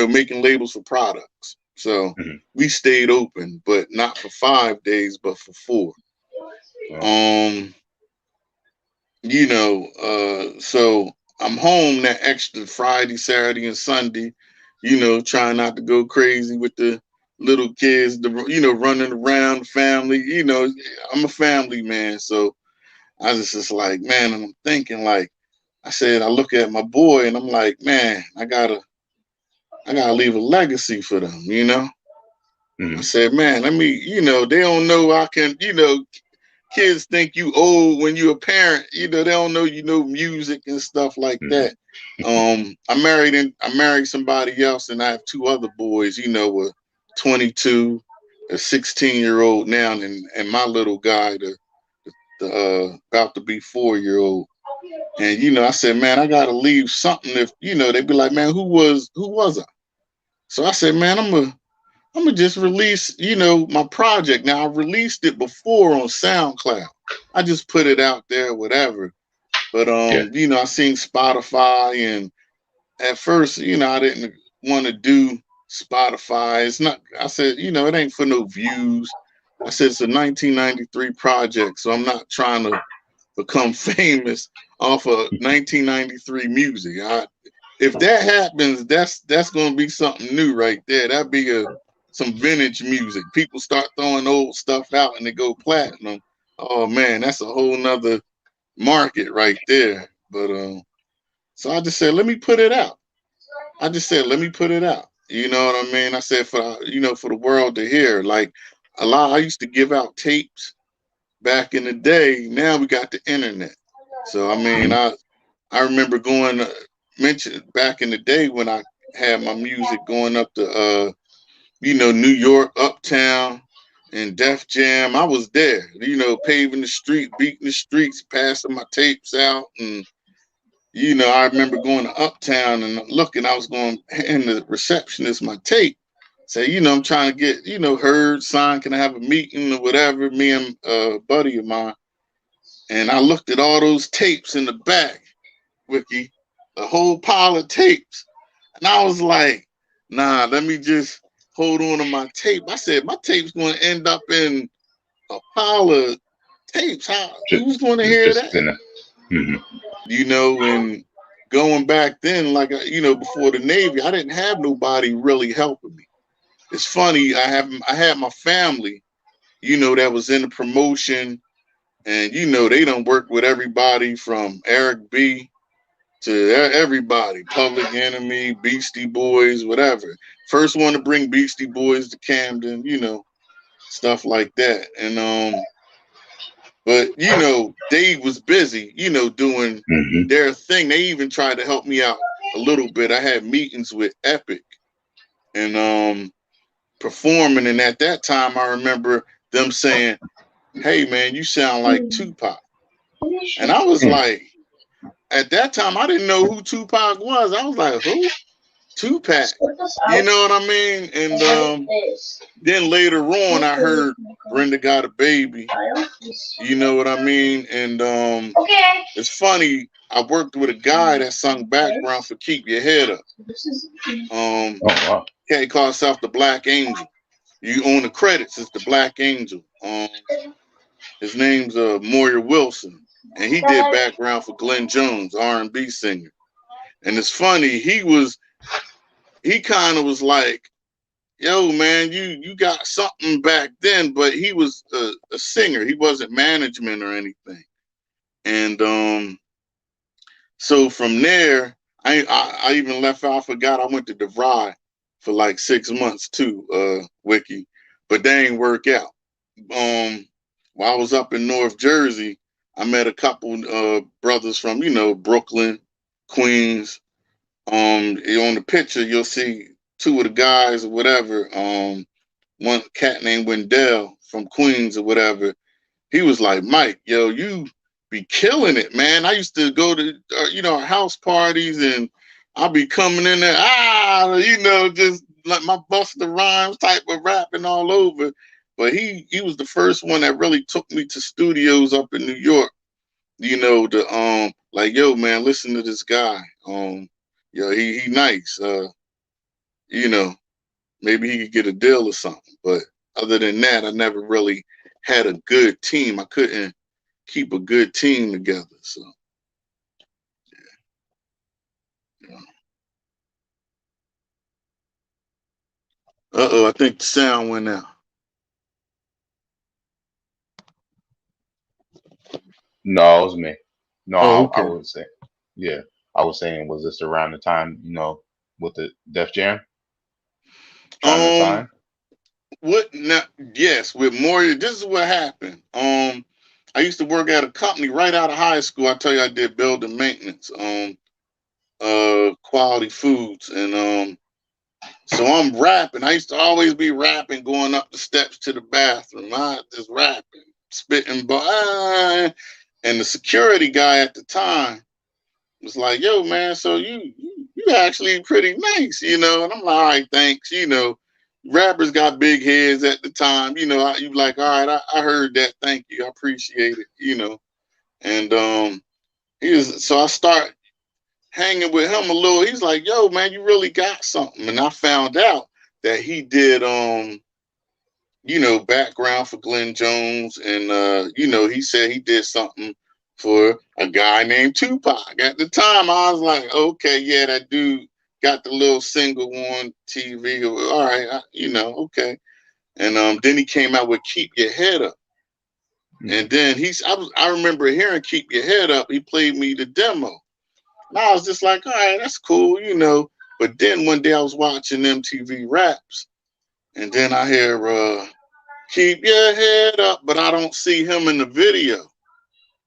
making labels for products. So Mhm. we stayed open, but not for 5 days, but for 4. Well, Um, so I'm home that extra Friday, Saturday, and Sunday, trying not to go crazy with the little kids, running around, family. I'm a family man, so I was just like, man, and I'm thinking like, I said, I look at my boy and I'm like, man, I gotta leave a legacy for them. I mhm, said, man, let me, they don't know I can, kids think you old when you're a parent. They don't know music and stuff like mhm, that. I married somebody else, and I have 2 other boys. A 22, a 16-year-old now, and my little guy, the about to be 4-year-old. And I said, man, I gotta leave something. If they'd be like, man, who was I? So I said, man, I'm gonna just release, my project. Now I released it before on SoundCloud. I just put it out there, whatever. But yeah, I seen Spotify, and at first, I didn't want to do Spotify. It's not. I said, it ain't for no views. I said it's a 1993 project, so I'm not trying to become famous off of 1993 music. If that happens, that's gonna be something new right there. That'd be some vintage music. People start throwing old stuff out and they go platinum. Oh man, that's a whole nother market right there. But so I just said, let me put it out. I just said, let me put it out. You know what I mean? I said for the world to hear. Like a lot, I used to give out tapes back in the day. Now we got the internet. So I mean, mhm, I remember going mention back in the day when I had my music going up to New York, Uptown, and Def Jam. I was there, paving the street, beating the streets, passing my tapes out. And, I remember going to Uptown and looking, I was going, and the receptionist my tape. Say, I'm trying to get, heard, signed, can I have a meeting or whatever, me and a buddy of mine. And I looked at all those tapes in the back, Wiki, a whole pile of tapes. And I was like, nah, let me just hold on to my tape. I said, my tape's going to end up in a pile of tapes. just, Who's going to hear just that? in a, mhm, And going back then, like, before the Navy, I didn't have nobody really helping me. It's funny, I had my family, that was in the promotion, and, they done work with everybody from Eric B to everybody, Public Enemy, Beastie Boys, whatever. First one to bring Beastie Boys to Camden, stuff like that. And but Dave was busy, doing mhm, their thing. They even tried to help me out a little bit. I had meetings with Epic and performing, and at that time I remember them saying, "Hey man, you sound like Tupac." And I was mm, like, at that time I didn't know who Tupac was. I was like, who? Tupac. You know what I mean? And then later on, I heard Brenda Got a Baby. You know what I mean? And it's funny. I worked with a guy that sung background for Keep Your Head Up. oh wow, He called himself the Black Angel. You own the credits. It's the Black Angel. His name's Moyer Wilson, and he did background for Glenn Jones, R&B singer. And it's funny. He kind of was like, yo man, you got something back then, but he was a singer. He wasn't management or anything. And so from there, I even left out. I forgot I went to DeVry for like 6 months too, Wiki, but they ain't work out. while I was up in North Jersey, I met a couple brothers from, Brooklyn, Queens. On the picture you'll see two of the guys or whatever. One cat named Wendell from Queens or whatever. He was like, Mike, yo, you be killing it, man. I used to go to house parties, and I'll be coming in there, just like my Busta Rhymes type of rapping all over. But he was the first one that really took me to studios up in New York, to like, yo, man, listen to this guy. He nice. You know, maybe he could get a deal or something. But other than that, I never really had a good team. I couldn't keep a good team together. So yeah. I think the sound went out. No, it was me. No, Oh, I okay. would say, yeah, I was saying, was this around the time, with the Def Jam trying to Um, sign? what now? Yes, with more. This is what happened. I used to work at a company right out of high school. I tell you, I did building maintenance. Quality foods, and so I'm rapping. I used to always be rapping, going up the steps to the bathroom. I just rapping, spitting, and the security guy at the time was like, "Yo, man, so you actually pretty nice, you know?" And I'm like, "All right, thanks." Rappers got big heads at the time, You like, "All right, I heard that. Thank you, I appreciate it." And so I start hanging with him a little. He's like, "Yo, man, you really got something." And I found out that he did background for Glenn Jones, and he said he did something for a guy named Tupac. At the time, I was like, okay, yeah, that dude got the little single on TV. All right, okay. And then he came out with "Keep Your Head Up," Mhm. and then I remember hearing "Keep Your Head Up." He played me the demo. And I was just like, all right, that's cool. But then one day I was watching MTV Raps, and then I hear "Keep Your Head Up," but I don't see him in the video.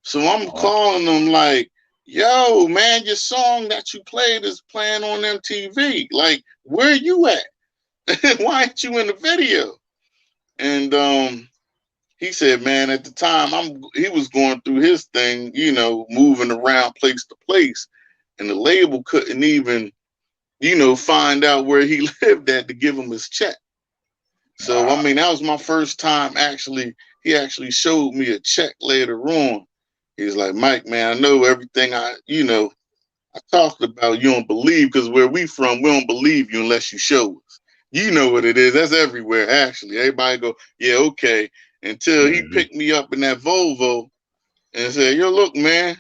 So I'm Uh, calling him like, "Yo, man, your song that you played is playing on MTV. Like, where you at? Why ain't you in the video?" And he said, "Man, at the time he was going through his thing, moving around place to place, and the label couldn't even, find out where he lived at to give him his check." So I wow. mean, that was my first time actually. He actually showed me a check later on. He's like, "Mike, man, I know everything I talked about. You don't believe, because where we from, we don't believe you unless you show us. You know what it is. That's everywhere, actually. Everybody go, yeah, okay." Until he Hmm. picked me up in that Volvo and said, "Yo, look, man,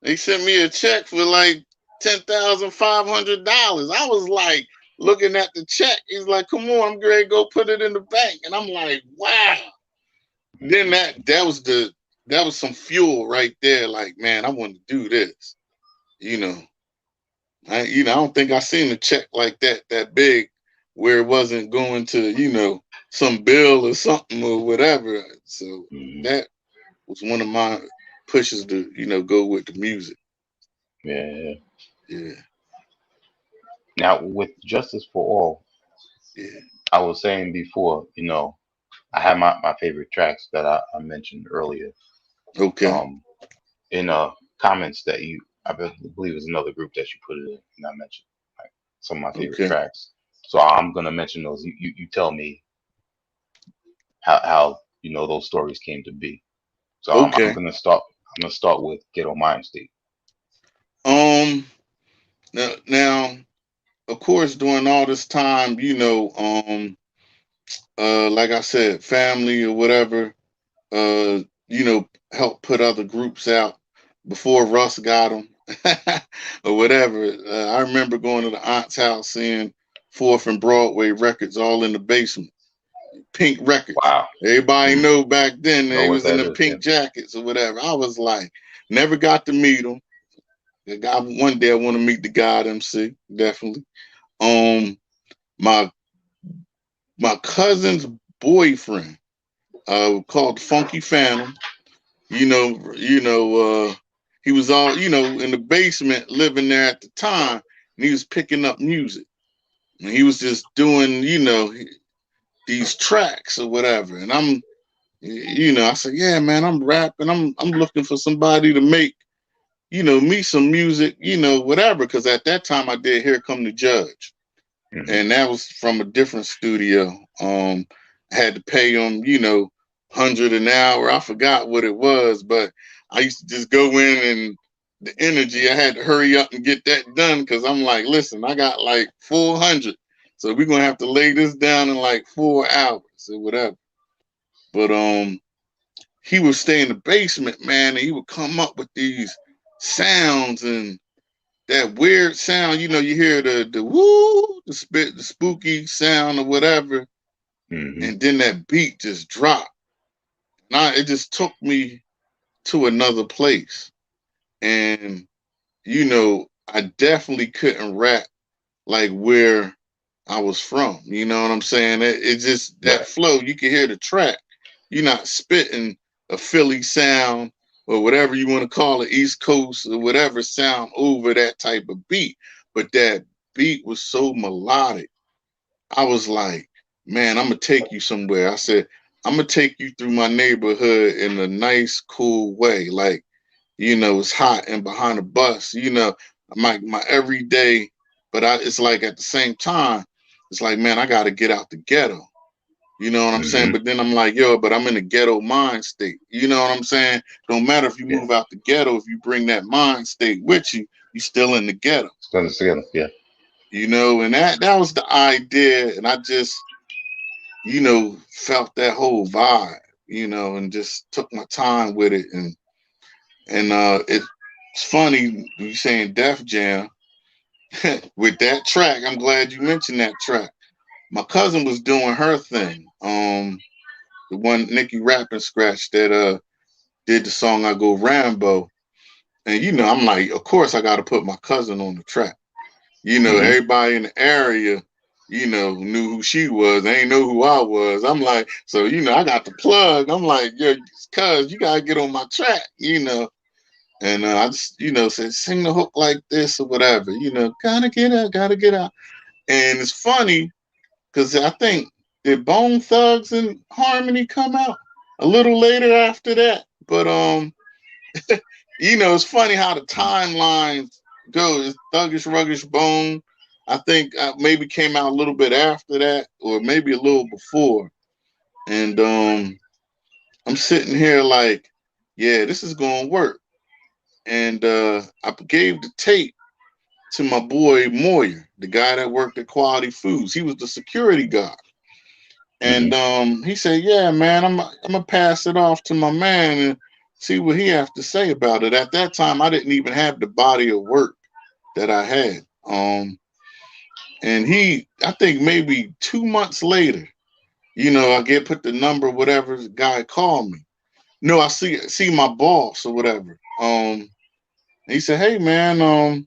they sent me a check for like $10,500. I was like, looking at the check. He's like, "Come on, I'm ready to go put it in the bank." And I'm like, wow. Then that was some fuel right there. Like, man, I want to do this. You know, I don't think I seen a check like that big where it wasn't going to some bill or something or whatever. So Hmm. that was one of my pushes to go with the music. Yeah, yeah. Yeah, Now, with Justice for All, yeah. I was saying before, I have my favorite tracks that I mentioned earlier. Okay, Um, in comments that I believe is another group that you put it in, and I mentioned like some of my favorite okay, tracks. So I'm gonna mention those. You tell me how those stories came to be. So I'm okay. gonna start. I'm gonna start with Ghetto Mystique. Um, now, of course, during all this time, like I said, family or whatever, help put other groups out before Russ got them or whatever. I remember going to the aunt's house, seeing Fourth and Broadway records all in the basement, pink records. Wow. Everybody Mm, know back then know they what was in that the is? Yeah. pink jackets or whatever. I was like, never got to meet them. The guy, one day I want to meet the guy at MC, definitely. Um, my my cousin's boyfriend called the Funky Phantom. He was all, in the basement living there at the time, and he was picking up music. And he was just doing, these tracks or whatever. And I said, yeah, man, I'm rapping. I'm looking for somebody to make, me some music, whatever. Because at that time I did Here Come the Judge. And that was from a different studio. I had to pay him, 100 an hour. I forgot what it was, but I used to just go in, and the energy, I had to hurry up and get that done because I'm like, listen, I got like 400. So we're gonna have to lay this down in like 4 hours or whatever. But he would stay in the basement, man, and he would come up with these sounds and that weird sound, you hear the woo, the spooky sound or whatever, and then that beat just dropped. Now it just took me to another place, and I definitely couldn't rap like where I was from. You know what I'm saying? It just that flow. You can hear the track. You're not spitting a Philly sound or whatever you want to call it, East Coast or whatever sound over that type of beat. But that beat was so melodic. I was like, man, I'm going to take you somewhere. I said, I'm going to take you through my neighborhood in a nice, cool way. Like, it's hot and behind a bus, my everyday, but it's like at the same time, it's like, man, I got to get out the ghetto. You know what I'm saying? But then I'm like, yo, but I'm in a ghetto mind state. You know what I'm saying? Don't matter if you move out the ghetto, if you bring that mind state with you, you're still in the ghetto. Still in the ghetto, yeah. And that was the idea. And I just, felt that whole vibe, and just took my time with it. And it's funny you saying Def Jam with that track. I'm glad you mentioned that track. My cousin was doing her thing. The one Nikki Rapping Scratch that did the song I Go Rambo. And I'm like, of course I gotta put my cousin on the track. Everybody in the area, knew who she was. They ain't know who I was. I'm like, so I got the plug. I'm like, yo, cuz you gotta get on my track, And I just, said, sing the hook like this or whatever, gotta get out. And it's funny, because I think did Bone Thugs and Harmony come out a little later after that? But it's funny how the timelines go. It's Thuggish Ruggish Bone, I think maybe came out a little bit after that, or maybe a little before. And I'm sitting here like, yeah, this is gonna work. And I gave the tape to my boy Moyer, the guy that worked at Quality Foods. He was the security guard. And he said, yeah, man, I'm gonna pass it off to my man and see what he has to say about it. At that time, I didn't even have the body of work that I had. And I think maybe 2 months later, I put the number, whatever, the guy called me. No, I see my boss or whatever. He said, hey man,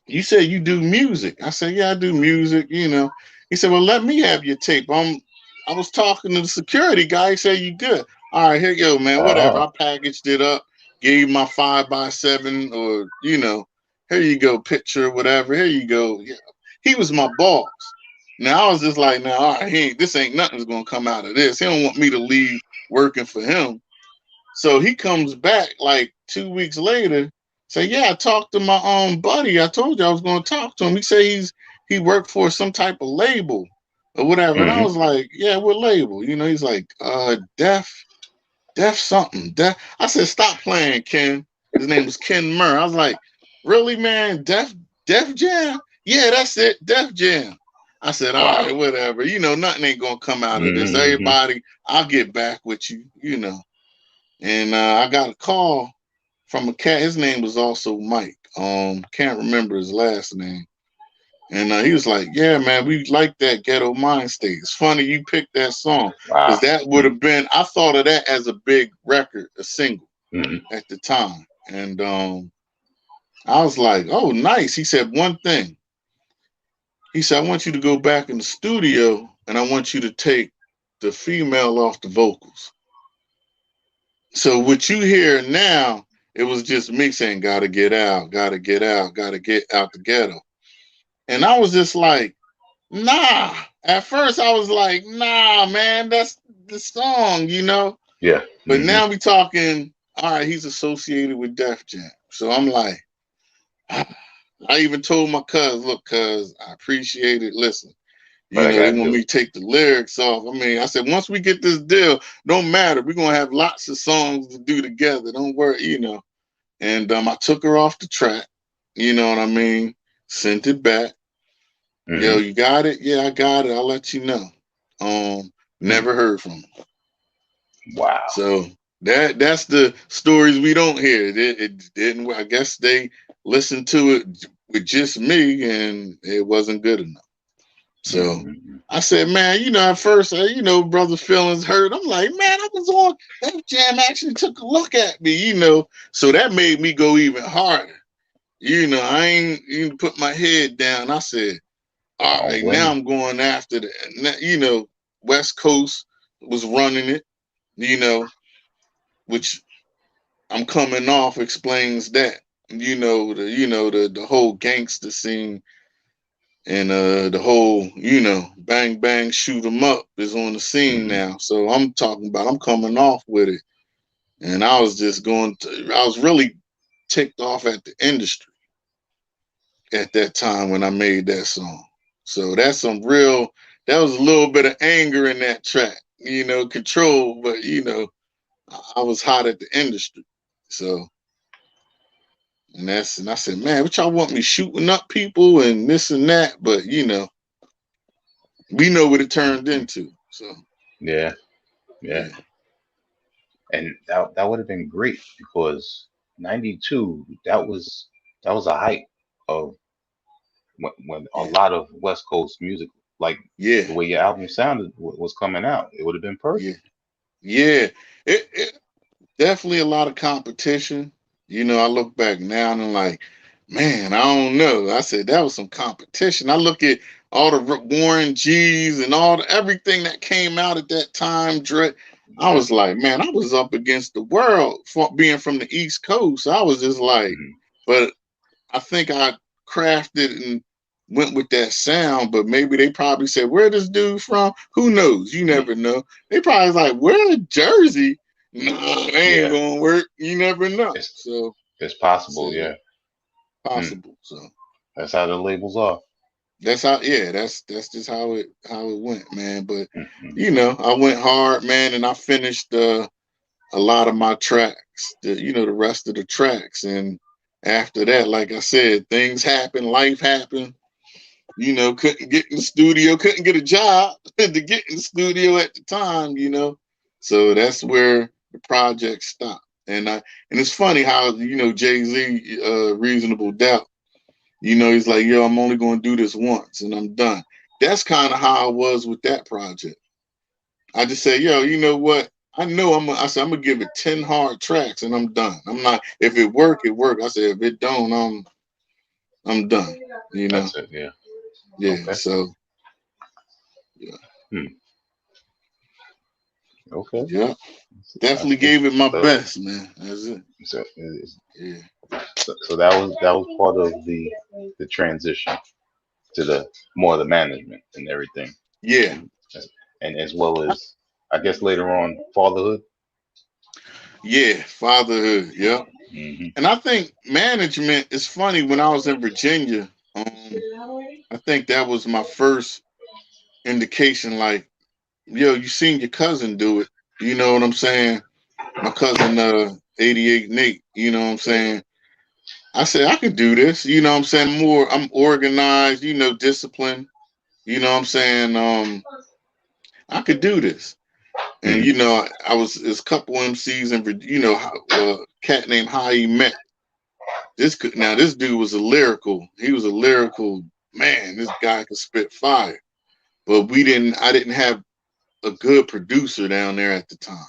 you said you do music. I said, yeah, I do music, He said, well, let me have your tape. I was talking to the security guy. He said, you good. All right, here you go, man. Whatever. I packaged it up, gave my 5x7 or, here you go, picture, whatever. Here you go. Yeah. He was my boss. Now I was just like, now, all right, this ain't nothing's going to come out of this. He don't want me to leave working for him. So he comes back like 2 weeks later, say, yeah, I talked to my own buddy. I told you I was going to talk to him. He said he worked for some type of label or whatever. And I was like, yeah, what label? He's like, Def something. Def. I said, stop playing, Ken. His name was Ken Murr. I was like, really, man? Def Jam? Yeah, that's it. Def Jam. I said, all right, whatever. Nothing ain't going to come out of this. Everybody, I'll get back with you, And I got a call from a cat. His name was also Mike. Can't remember his last name. And he was like, yeah, man, we like that Ghetto Mind State. It's funny you picked that song. Because that would have been, I thought of that as a big record, a single at the time. And I was like, oh, nice. He said one thing. He said, I want you to go back in the studio and I want you to take the female off the vocals. So what you hear now, it was just me saying, gotta get out, gotta get out, gotta get out the ghetto. And I was just like, nah. At first I was like, nah, man, that's the song, you know? Yeah. But now we talking, all right, he's associated with Def Jam. So I'm like, I even told my cuz, look, cuz, I appreciate it. Listen, you know, they want me to take the lyrics off. I mean, I said, once we get this deal, don't matter. We're going to have lots of songs to do together. Don't worry, you know. And I took her off the track. You know what I mean? Sent it back. Yo, you got it? Yeah, I got it. I'll let you know. Never heard from her. Wow. So that's the stories we don't hear. It didn't. I guess they listened to it with just me, and it wasn't good enough. So I said, man, you know, at first, you know, brother feelings hurt. I'm like, man, I was on Def Jam. Actually took a look at me, you know. So that made me go even harder. You know, I ain't even put my head down. I said, all right, now I'm going after the, you know, West Coast was running it, you know, which I'm coming off explains that, you know, the whole gangster scene and the whole, you know, bang bang shoot 'em up is on the scene now. So I'm talking about I'm coming off with it. And I was just I was really ticked off at the industry at that time when I made that song. So that's that was a little bit of anger in that track, you know, control, but you know, I was hot at the industry. So and I said, man, what y'all want me shooting up people and this and that? But you know, we know what it turned into. So yeah. And that would have been great because 92, that was a height of when a lot of West Coast music, like the way your album sounded was coming out. It would have been perfect. Yeah. It definitely a lot of competition. You know, I look back now and I'm like, man, I don't know. I said that was some competition. I look at all the Warren G's and everything that came out at that time. I was like, man, I was up against the world for being from the East Coast. I was just like, but I think I crafted and went with that sound. But maybe they probably said, where this dude from? Who knows? You never know. They probably was like, where Jersey? No, they ain't gonna work. You never know. So it's possible, possible. So that's how the labels are. That's how, that's just how it went, man. But you know, I went hard, man, and I finished a lot of my tracks, the rest of the tracks, and after that, like I said, things happen, life happened. You know, couldn't get in the studio, couldn't get a job to get in the studio at the time, you know. So that's where the project stopped. And it's funny how, you know, Jay-Z, Reasonable Doubt, you know, he's like, yo, I'm only going to do this once and I'm done. That's kind of how I was with that project. I just say, yo, you know what? I know I said, I'm going to give it 10 hard tracks and I'm done. I'm not, if it work, it work. I said, if it don't, I'm done. You know? That's it, yeah. Yeah. Okay. So, yeah. Okay. Yeah. Definitely gave it my best, man. That's it. So that was part of the transition to the more of the management and everything. Yeah. And as well as I guess later on fatherhood. Yeah, fatherhood. Yeah. And I think management is funny. When I was in Virginia, I think that was my first indication. Like, yo, you seen your cousin do it. You know what I'm saying? My cousin, 88 Nate. You know what I'm saying? I said I could do this. You know what I'm saying? I'm organized. You know, disciplined. You know what I'm saying? I could do this. And you know, there's a couple MCs and you know, a cat named How He Met. This dude was he was a lyrical man. This guy could spit fire. But I didn't have a good producer down there at the time.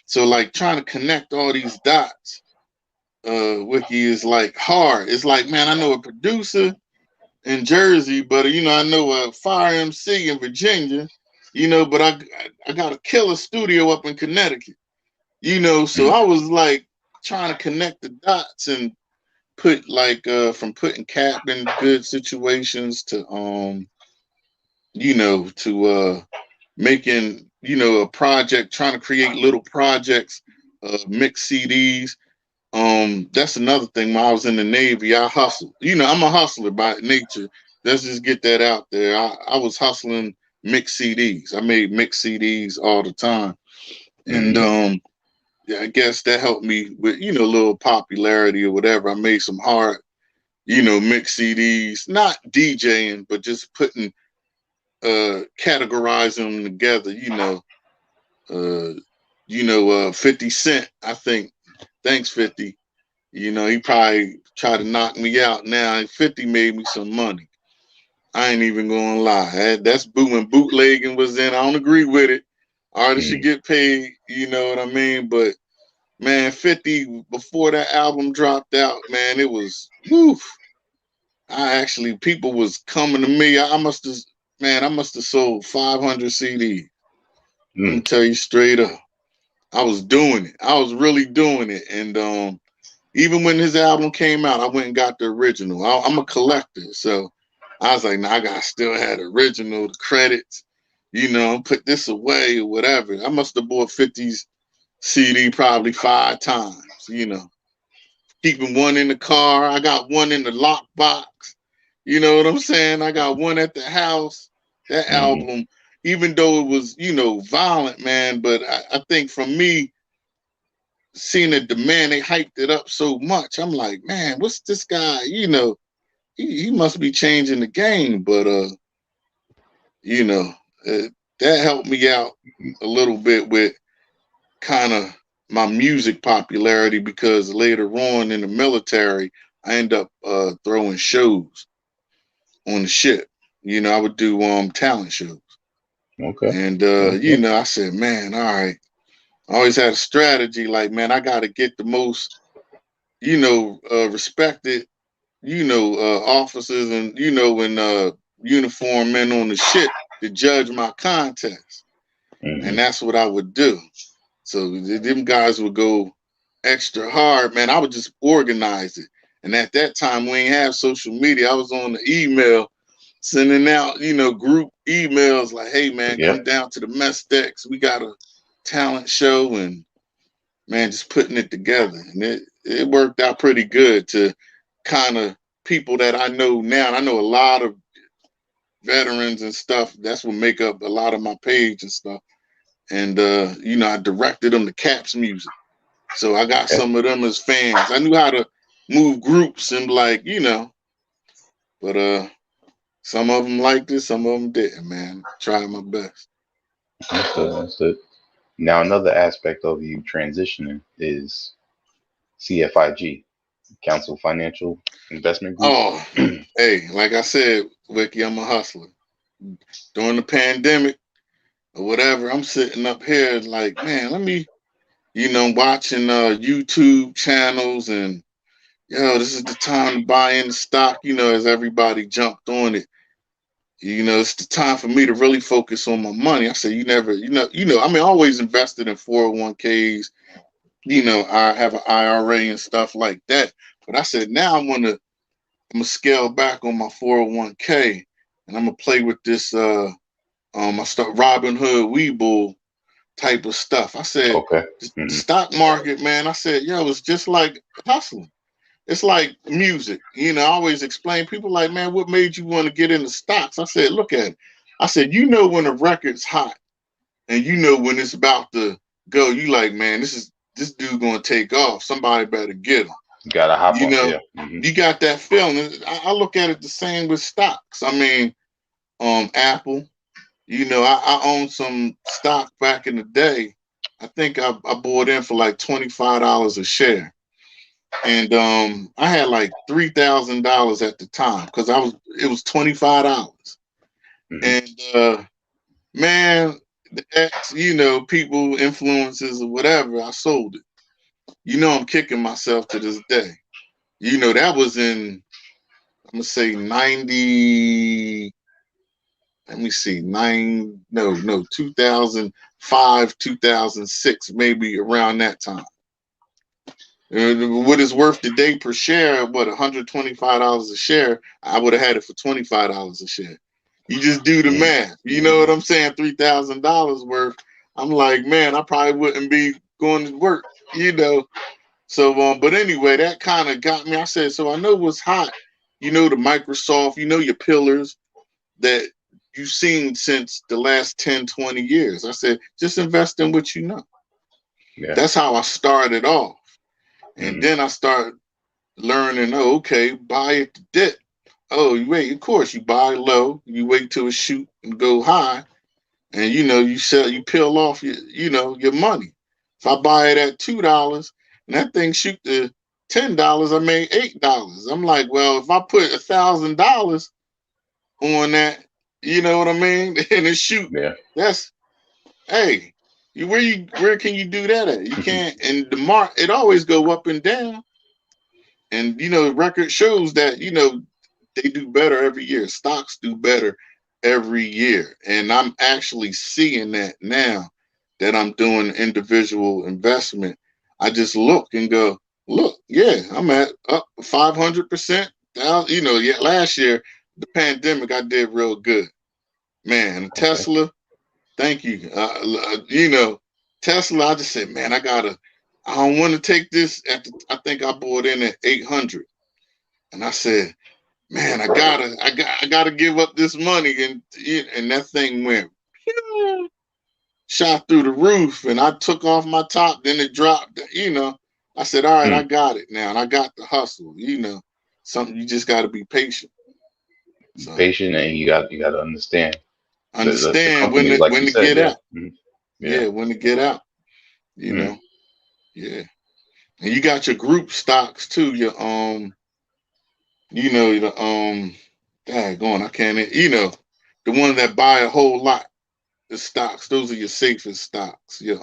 So like trying to connect all these dots, Wiki is like hard. It's like, man, I know a producer in Jersey, but you know, I know a fire MC in Virginia. but I got a killer studio up in Connecticut, so I was like trying to connect the dots and put like from putting Cap in good situations to making a project, trying to create little projects, mix CDs. That's another thing. When I was in the Navy, I hustled. I'm a hustler by nature. Let's just get that out there. I was hustling mix CDs. I made mix CDs all the time, and yeah, I guess that helped me with a little popularity or whatever. I made some hard mix CDs, not DJing, but just putting categorizing them together. 50 Cent. I think. Thanks, 50. He probably tried to knock me out now. 50 made me some money. I ain't even gonna lie. That's when bootlegging was in. I don't agree with it. Artists should get paid, you know what I mean? But man, 50 before that album dropped out, man, it was woof. People was coming to me. I must have sold 500 CDs. I'm gonna tell you straight up. I was doing it. I was really doing it. And even when his album came out, I went and got the original. I'm a collector, so I was like, nah, I got still had the original, the credits, put this away or whatever. I must have bought 50's CD probably 5 times, keeping one in the car. I got one in the lockbox. You know what I'm saying? I got one at the house. That album, even though it was, violent, man, but I think for me, seeing the demand, they hyped it up so much. I'm like, man, what's this guy? He must be changing the game. But that helped me out a little bit with kind of my music popularity, because later on in the military, I end up throwing shows on the ship. I would do talent shows. Okay. And I said, man, all right. I always had a strategy like, man, I got to get the most, respected, officers and, and uniform men on the ship to judge my contest. And that's what I would do. So them guys would go extra hard, man. I would just organize it. And at that time, we ain't have social media. I was on the email, sending out, group emails like, hey, man, come down to the mess decks. We got a talent show, and man, just putting it together. And it worked out pretty good to kind of people that I know now. I know a lot of veterans and stuff. That's what make up a lot of my page and stuff. And I directed them to Cap's music. So I got some of them as fans. I knew how to move groups and but some of them liked it, some of them didn't, man. Tried my best. That's it. Now, another aspect of you transitioning is CFIG, Council Financial Investment Group. Oh, hey, like I said, Wiki, I'm a hustler. During the pandemic or whatever, I'm sitting up here like, man, let me, watching YouTube channels and, this is the time to buy in the stock, as everybody jumped on it. It's the time for me to really focus on my money. I said, I always invested in 401ks. I have an IRA and stuff like that. But I said, now I'm gonna scale back on my 401k, and I'm gonna play with this. I start Robin Hood, Webull type of stuff. I said, the stock market, man. I said, it's just like hustling. It's like music. I always explain, people like, man, what made you want to get into stocks? I said, look at it. I said, when a record's hot and when it's about to go, you like, man, this dude gonna take off. Somebody better get him. You gotta hop on there. You got that feeling. I look at it the same with stocks. I mean, Apple, I owned some stock back in the day. I think I bought in for like $25 a share. And I had like $3,000 at the time because it was $25. And man, the ex, people, influences or whatever, I sold it. I'm kicking myself to this day. That was in, I'm gonna say 90, let me see, 2005, 2006, maybe around that time. What is worth today per share, what, $125 a share, I would have had it for $25 a share. You just do the math. You know what I'm saying? $3,000 worth. I'm like, man, I probably wouldn't be going to work, you know. So, but anyway, that kind of got me. I said, so I know what's hot. You know, the Microsoft, you know, your pillars that you've seen since the last 10, 20 years. I said, just invest in what you know. Yeah. That's how I started off. And then I started learning, oh, okay, buy at the dip. Oh, you wait, of course, you buy low, you wait till it shoot and go high, and you know, you sell, you peel off your, you know, your money. If I buy it at $2 and that thing shoot to $10, I made $8. I'm like, well, if I put $1,000 on that, you know what I mean, and it shoot, that's, hey, where can you do that at? You can't. And the it always go up and down. And you know, record shows that, you know, they do better every year. Stocks do better every year. And I'm actually seeing that now that I'm doing individual investment. I just look and go, look, yeah, I'm at up 500%. You know, yeah, last year, the pandemic, I did real good. Man, Tesla, thank you. You know, Tesla, I just said, man, I don't want to take this I think I bought in at 800. And I said, man, I gotta give up this money. And that thing went, shot through the roof, and I took off my top, then it dropped, you know. I said, all right, I got it now. And I got the hustle, you know. Something you just gotta be patient. So, patient, and you gotta understand. Understand when to get out. Yeah, when to get out. You know. Yeah. And you got your group stocks too, your you know, the daggone, I can't, you know, the one that buy a whole lot of stocks, those are your safest stocks. Your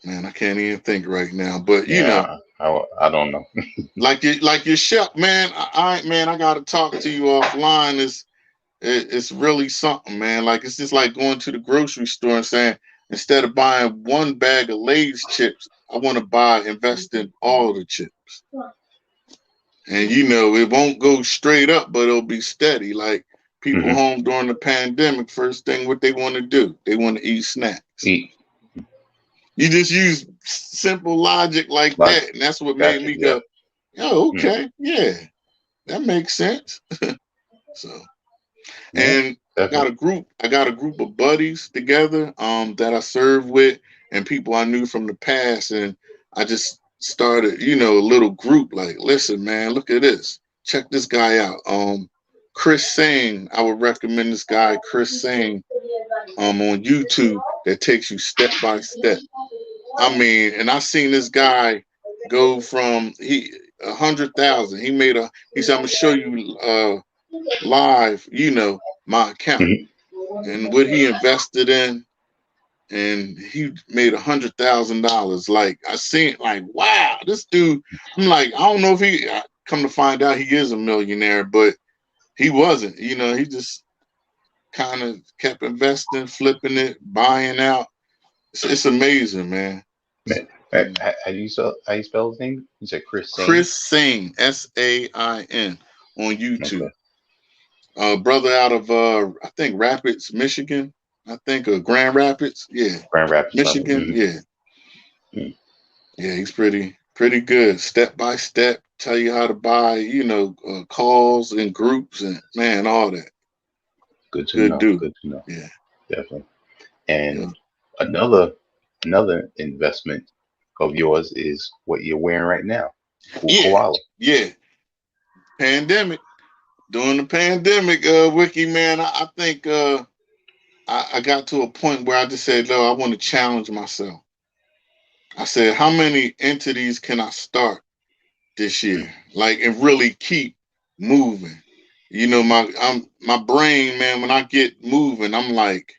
man, I can't even think right now, but you know, I don't know. like your shelf, man. I gotta talk to you offline. It's really something, man. Like, it's just like going to the grocery store and saying, instead of buying one bag of Lay's chips, I want to invest in all the chips. And you know, it won't go straight up, but it'll be steady. Like, people home during the pandemic, first thing what they want to do, they want to eat snacks. You just use simple logic like that, and that's what made me go, oh, okay, yeah, that makes sense. So, and I got a group of buddies together that I serve with, and people I knew from the past, and I just started, you know, a little group. Like, listen, man, look at this. Check this guy out. Chris Singh. I would recommend this guy, Chris Singh, on YouTube, that takes you step by step. I mean, and I seen this guy go from 100,000. He said, I'm gonna show you live, you know, my account and what he invested in, and he made $100,000. Like, I seen, like, wow, this dude. I'm like, I don't know if I come to find out he is a millionaire, but he wasn't. You know, he just kind of kept investing, flipping it, buying out. It's amazing, man. How do you spell his name? You said Chris Singh? Chris Singh, Sain, on YouTube. Brother out of I think Rapids, Michigan. I think Grand Rapids. Yeah. Grand Rapids, Michigan. Yeah. Yeah, he's pretty good. Step by step, tell you how to buy, you know, calls and groups and, man, all that. Good to know. Dude. Good to know. Yeah. Definitely. And another investment of yours is what you're wearing right now. Koala. Yeah. Pandemic. During the pandemic, Wiki, man, I think I got to a point where I just said, no, I want to challenge myself. I said, how many entities can I start this year? Like, and really keep moving. You know, my brain, man, when I get moving, I'm like,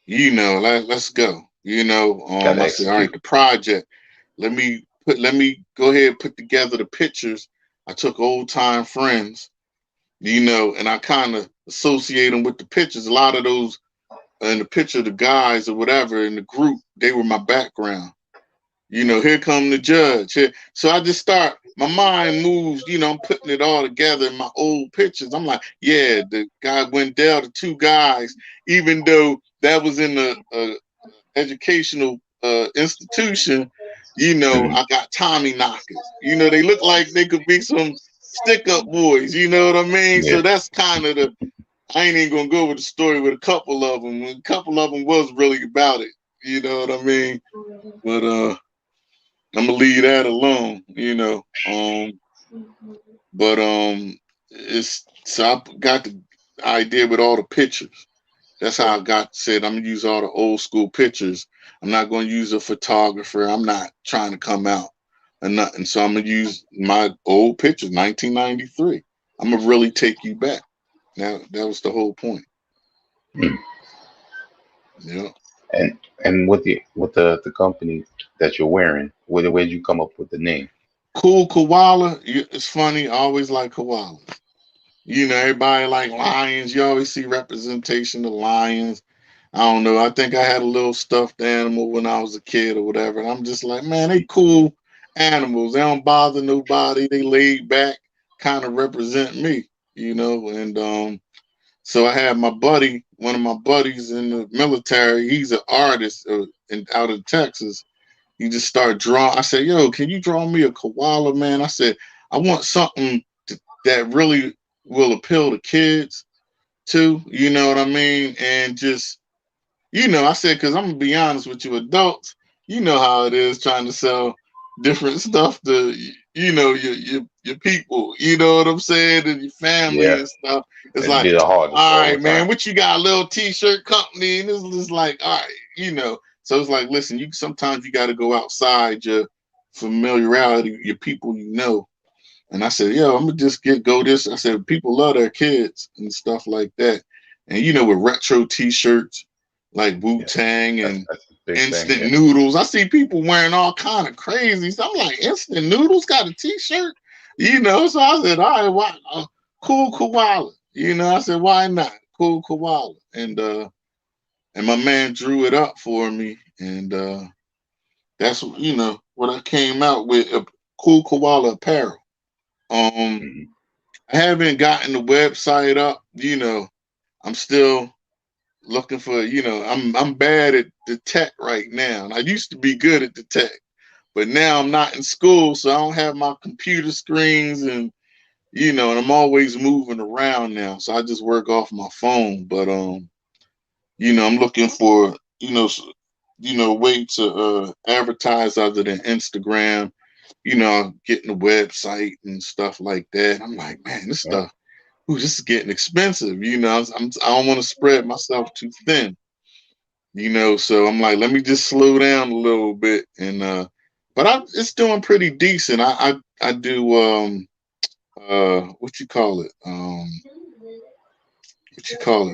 you know, let's go. You know, I said, all right, the project. Let me go ahead and put together the pictures. I took old time friends, you know, and I kind of associate them with the pictures. A lot of those in the picture, the guys or whatever in the group, they were my background. Here come the judge. Here. So I just start, my mind moves, I'm putting it all together in my old pictures. I'm like, yeah, the guy Wendell, the two guys, even though that was in a educational institution, I got Tommy knockers. They look like they could be some stick up boys, you know what I mean? Yeah. So that's kind of I ain't even gonna go with the story with a couple of them. A couple of them was really about it, you know what I mean? But I'm gonna leave that alone, But it's so I got the idea with all the pictures. That's how I said I'm gonna use all the old school pictures. I'm not gonna use a photographer. I'm not trying to come out or nothing. So I'm gonna use my old pictures, 1993. I'm gonna really take you back. Now that was the whole point. Hmm. Yeah. And with the company that you're wearing, where'd you come up with the name? Cool koala. It's funny. I always like koalas. Everybody like lions. You always see representation of lions. I don't know. I think I had a little stuffed animal when I was a kid or whatever. And I'm just like, man, they cool animals. They don't bother nobody. They laid back, kind of represent me, And so I had my buddy, one of my buddies in the military. He's an artist out of Texas. He just started drawing. I said, yo, can you draw me a koala, man? I said, I want something that really will appeal to kids too. You know what I mean? And just, I said, because I'm going to be honest with you, adults, you know how it is trying to sell different stuff to, your people. You know what I'm saying? And your family Yeah, and stuff. It's it'd be like, the hardest all all the right, man, time. what you got? A little t-shirt company? And it's just like, all right, So it's like, listen, sometimes you got to go outside your familiarity, your people, And I said, yo, I'm gonna just go this. I said, people love their kids and stuff like that. And with retro t-shirts like Yeah, Wu-Tang and that's a big thing. instant Yeah, noodles. I see people wearing all kind of crazy. So I'm like, instant noodles got a t-shirt? So I said, all right, why cool koala. I said, why not? Cool koala. And my man drew it up for me. And that's what I came out with, a cool koala apparel. Um hmm I haven't gotten the website up. I'm still looking for, I'm bad at the tech right now. And I used to be good at the tech, but now I'm not in school, so I don't have my computer screens and and I'm always moving around now. So I just work off my phone. But I'm looking for, a way to advertise other than Instagram, getting a website and stuff like that. I'm like, man, this yeah, stuff, ooh, this is getting expensive. I don't want to spread myself too thin. So I'm like, let me just slow down a little bit, and but it's doing pretty decent. I do what you call it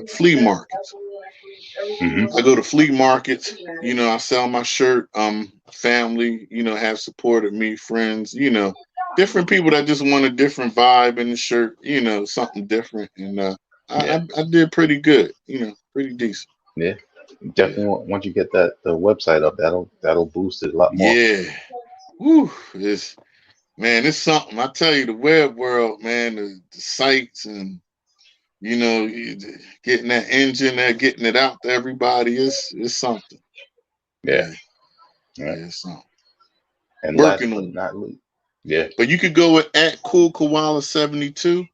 flea markets. I go to flea markets. I sell my shirt. Family, have supported me, friends, different people that just want a different vibe in the shirt, something different. And yeah, I did pretty good, pretty decent. yeah. Yeah. Definitely, once you get the website up, that'll boost it a lot more. Yeah. Woo. It's something. I tell you, the web world, man, the sites and getting that engine there, getting it out to everybody is something. Yeah, Yeah. yeah. Yeah, it's something. And last Working on but it. not least, yeah, But you could go at Cool Koala 72.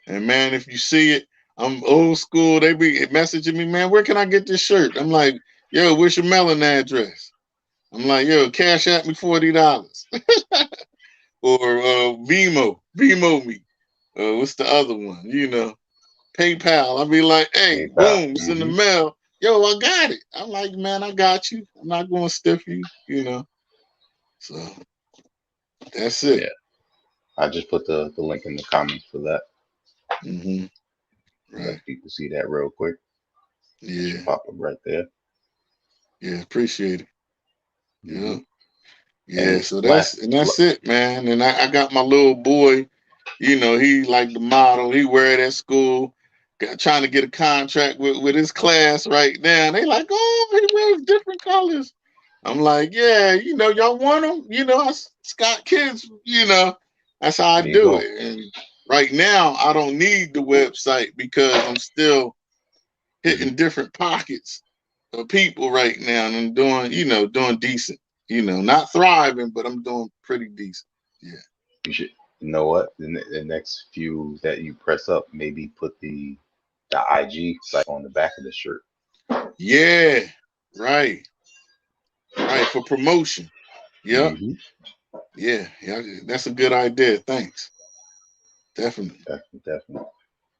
And man, if you see it, I'm old school. They be messaging me, man, where can I get this shirt? I'm like, yo, what's your mailing address? I'm like, yo, cash at me $40. Or Vimo me. What's the other one? PayPal. I'll be like, hey, PayPal. boom, it's in the mail. Yo, I got it. I'm like, man, I got you. I'm not going to stiff you. So that's it. Yeah, I just put the link in the comments for that. Hmm. Right. Let people see that real quick. It should Yeah. pop up right there. Yeah. Appreciate it. Yeah. hmm Yeah, And so last, that's it, man. And I got my little boy, he like the model. He wear it at school. trying to get a contract with his class right now. And they like, oh, he wears different colors. I'm like, yeah, y'all want them. I got kids. That's how I There you do go. it. And right now, I don't need the website because I'm still Hmm. hitting different pockets of people right now, and I'm doing decent. Not thriving, but I'm doing pretty decent. Yeah. You should, you know what? The next few that you press up, maybe put the IG site on the back of the shirt. Yeah. Right. Right. For promotion. Yep. Hmm. Yeah. Yeah. That's a good idea. Thanks. Definitely. Definitely, definitely.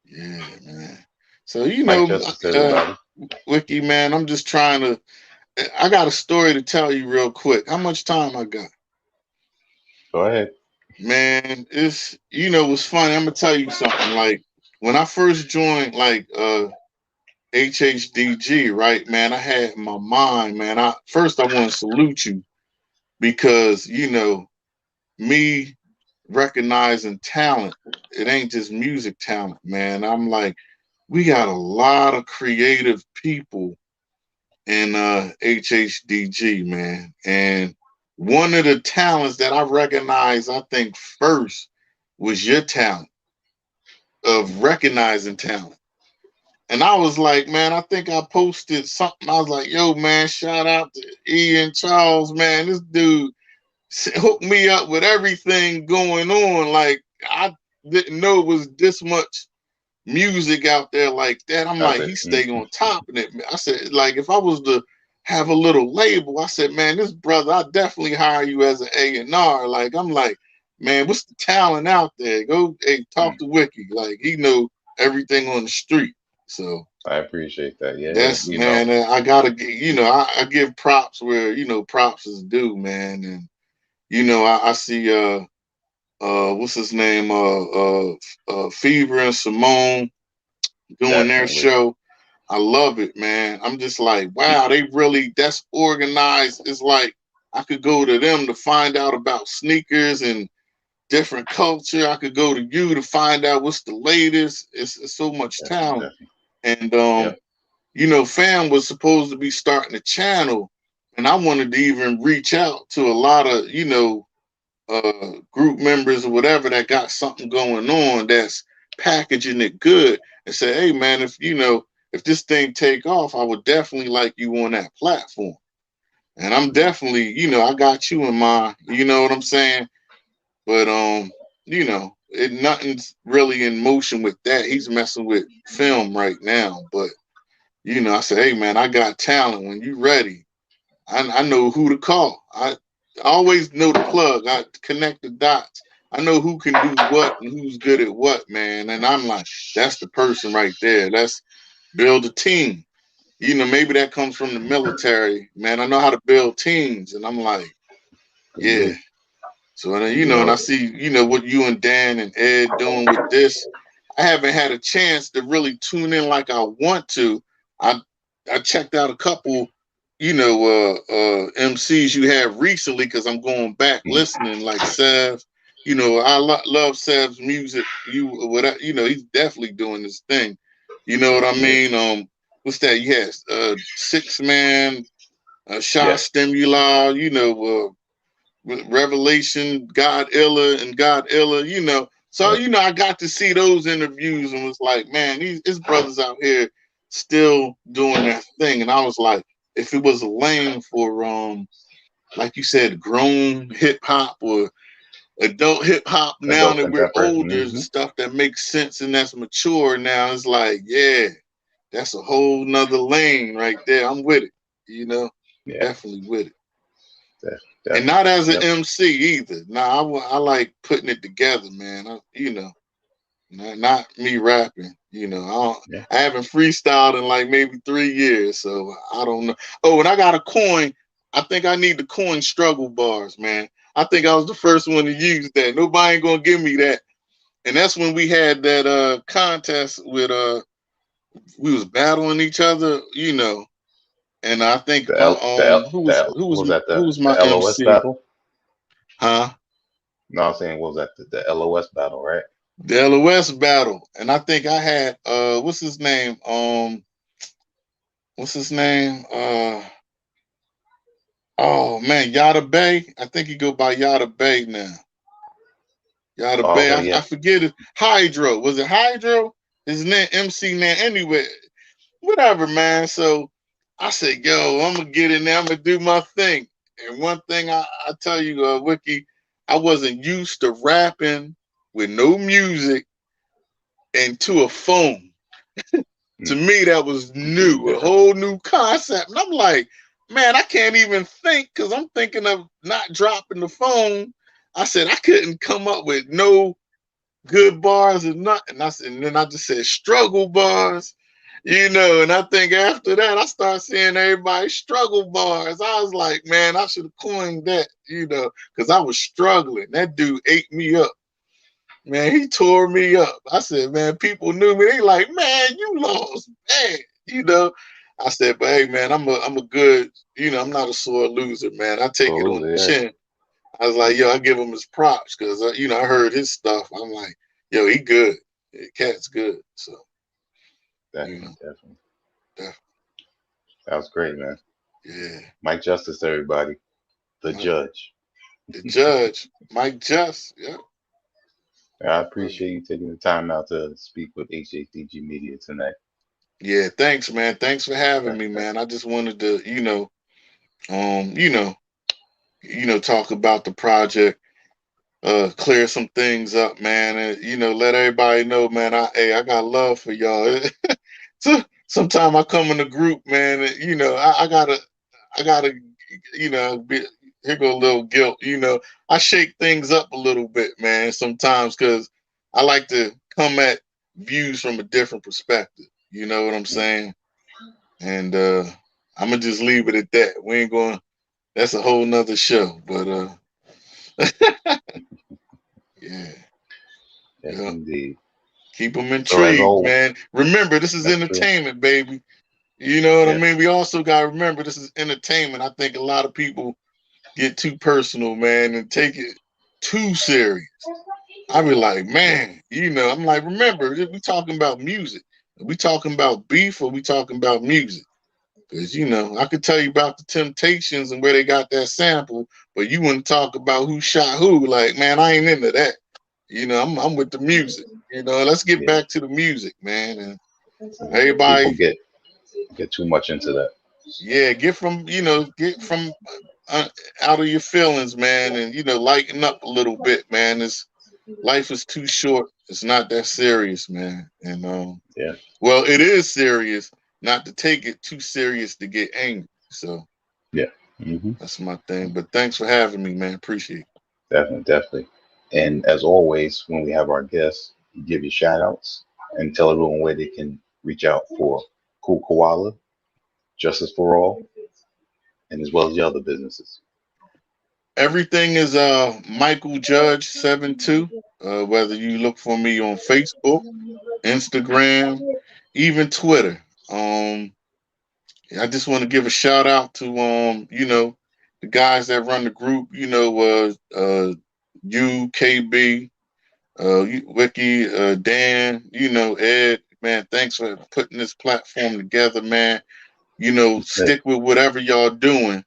Yeah, man. So Mike Justice, everybody. Wiki, man, I'm just trying to. I got a story to tell you real quick. How much time I got? Go ahead. Man, it's funny. I'm gonna tell you something. Like when I first joined, like HHDG, right, man, I had in my mind, man. I want to salute you because me recognizing talent. It ain't just music talent, man. I'm like, we got a lot of creative people in HHDG, man. And one of the talents that I recognized, I think, first was your talent of recognizing talent. And I was like, man, I think I posted something. I was like, yo, man, shout out to Ian Charles, man. This dude hooked me up with everything going on. Like, I didn't know it was this much music out there like that. I'm Out like, there. he stay on top of it. I said, like, if I was to have a little label, I said, man, this brother, I definitely hire you as an A&R. Like, I'm like, man, what's the talent out there? Go, hey, talk to Wiki. Like, he know everything on the street. So I appreciate that. Yeah, that's, man, I gotta get, I give props where props is due, man. And I see what's his name, Fever and Simone doing their definitely. show. I love it, man. I'm just like, wow, that's organized. It's like I could go to them to find out about sneakers and different culture. I could go to you to find out what's the latest. It's so much Definitely, talent. definitely. And Yep. Fam was supposed to be starting a channel, and I wanted to even reach out to a lot of, group members or whatever that got something going on that's packaging it good and say, hey man, if this thing take off, I would definitely like you on that platform. And I'm definitely, I got you in mind. You know what I'm saying? But nothing's really in motion with that. He's messing with film right now. But I said, hey man, I got talent. When you ready, I know who to call. I always know the plug. I connect the dots. I know who can do what and who's good at what, man. And I'm like, that's the person right there. Let's build a team. Maybe that comes from the military, man. I know how to build teams. And I'm like, yeah. Indeed. So, You and I know, see, what you and Dan and Ed doing with this. I haven't had a chance to really tune in like I want to. I I checked out a couple, MCs you have recently because I'm going back listening like Sev. I love Sev's music. He's definitely doing this thing. You know what I yeah, mean? What's that? Yes, 6 Man, Sha yeah, Stimuli. Revelation, God Illa, and God Illa. So yeah. I got to see those interviews and was like, man, these brothers out here still doing their thing. And I was like, if it was a lane for like you said, grown hip hop or adult hip hop now Adult that we're contemporary. older and Hmm. stuff that makes sense and that's mature now, it's like, yeah, that's a whole nother lane right there. I'm with it, Yeah, definitely with it. And definitely. not as an Yep. MC either. Nah, I like putting it together, man. Not me rapping. Yeah. I haven't freestyled in like maybe 3 years, so I don't know. Oh, and I got a coin. I think I need the coin struggle bars, man. I think I was the first one to use that. Nobody ain't gonna give me that. And that's when we had that contest with we was battling each other, And I think The my L, the L, who the was L, what was that? who The was my the LOS MC? battle. Huh? No, I'm saying what was that? The LOS battle, right? The LOS battle. And I think I had what's his name? What's his name? Oh man, Yada Bay. I think he go by Yada Bay now. Yada Oh, Bay. okay, I yeah. forget it. Hydro. Was it Hydro? His name MC name. Anyway, whatever, man. So I said, yo, I'm gonna get in there, I'm gonna do my thing. And one thing I tell you, Wiki, I wasn't used to rapping with no music into a phone. To me, that was Completely new, a different. whole new concept. And I'm like, man, I can't even think because I'm thinking of not dropping the phone. I said I couldn't come up with no good bars or nothing. And then I just said struggle bars, and I think after that I started seeing everybody struggle bars. I was like, man, I should have coined that, because I was struggling. That dude ate me up. Man, he tore me up. I said, man, people knew me. They like, man, you lost bad. I said, but hey, man, I'm a good, I'm not a sore loser, man. I take it on the Absolutely, yeah. chin. I was like, yo, I give him his props because I heard his stuff. I'm like, yo, he good. Cat's good. So, Definitely, definitely. def- That was great, man. yeah. Mike Justice, everybody. The judge. The judge, Mike Just, yeah. I appreciate you taking the time out to speak with HHDG Media tonight. Yeah, thanks, man. Thanks for having me, Definitely. man. I just wanted to, um, you know, talk about the project, clear some things up, man, and let everybody know, man. I got love for y'all. So sometimes I come in the group, man, and, I gotta, be, here go a little guilt. I shake things up a little bit, man, sometimes because I like to come at views from a different perspective. You know what I'm saying? And I'm gonna just leave it at that. We ain't going. That's a whole nother show, but yeah, Yes, yeah. indeed. Keep them So as intrigued, always, man. Remember, this is that's true. entertainment, baby. You know what I Yes. mean? We also got to remember this is entertainment. I think a lot of people get too personal, man, and take it too serious. I be like, Yeah. man, I'm like, remember, we talking about music. Are we talking about beef or we talking about music? Because, I could tell you about the Temptations and where they got that sample, but you wouldn't talk about who shot who. Like, man, I ain't into that. I'm with the music. Let's get Yeah. back to the music, man. And People everybody, get too much into that. yeah, get from uh, out of your feelings, man, and lighten up a little bit, man. Life is too short. It's not that serious, man. And Yeah. well, it is serious. Not to take it too serious to get angry. So Yeah. Hmm. that's my thing. But thanks for having me, man. Appreciate it. Definitely, definitely. And as always, when we have our guests, we give you shout outs and tell everyone where they can reach out for Cool Koala, Justice for All, and as well as the other businesses. Everything is Michael Judge 72. Whether you look for me on Facebook, Instagram, even Twitter. Um, I just want to give a shout out to the guys that run the group. You, KB, Wiki, Dan. Ed. Man, thanks for putting this platform together, man. Yeah. Stick with whatever y'all doing.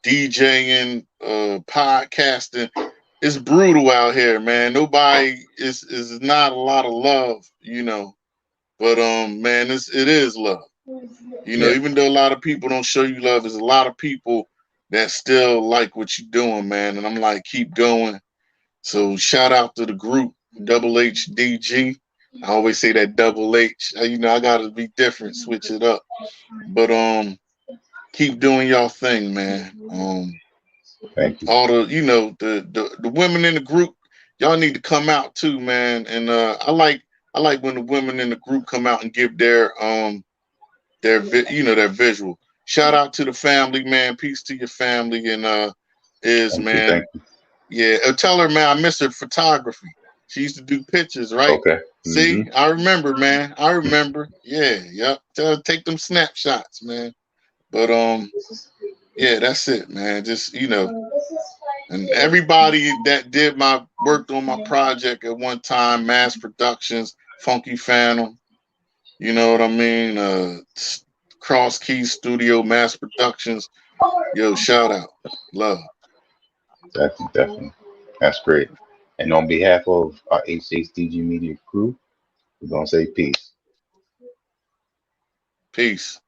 DJing, podcasting. It's brutal out here, man. Nobody is not a lot of love. But man, it is love. Yeah. Even though a lot of people don't show you love, there's a lot of people that still like what you're doing, man. And I'm like, keep going. So shout out to the group, HHDG. I always say that double H. I gotta be different, switch it up. But keep doing y'all thing, man. Thank you. All the women in the group, y'all need to come out too, man. And I like when the women in the group come out and give their visual. Shout out to the family, man. Peace to your family and Thank you. man. Thank you. Yeah, tell her, man, I miss her photography. She used to do pictures, right? Okay. Hmm. See, I remember, man. I remember. Yeah, yep. Tell her take them snapshots, man. But yeah, that's it, man. Just And everybody that did my worked on my project at one time, Mass Productions, Funky Phantom, you know what I mean? Cross Key Studio, Mass Productions. Yo, shout out. Love. Definitely, definitely. That's great. And on behalf of our HHDG Media crew, we're gonna say peace. Peace.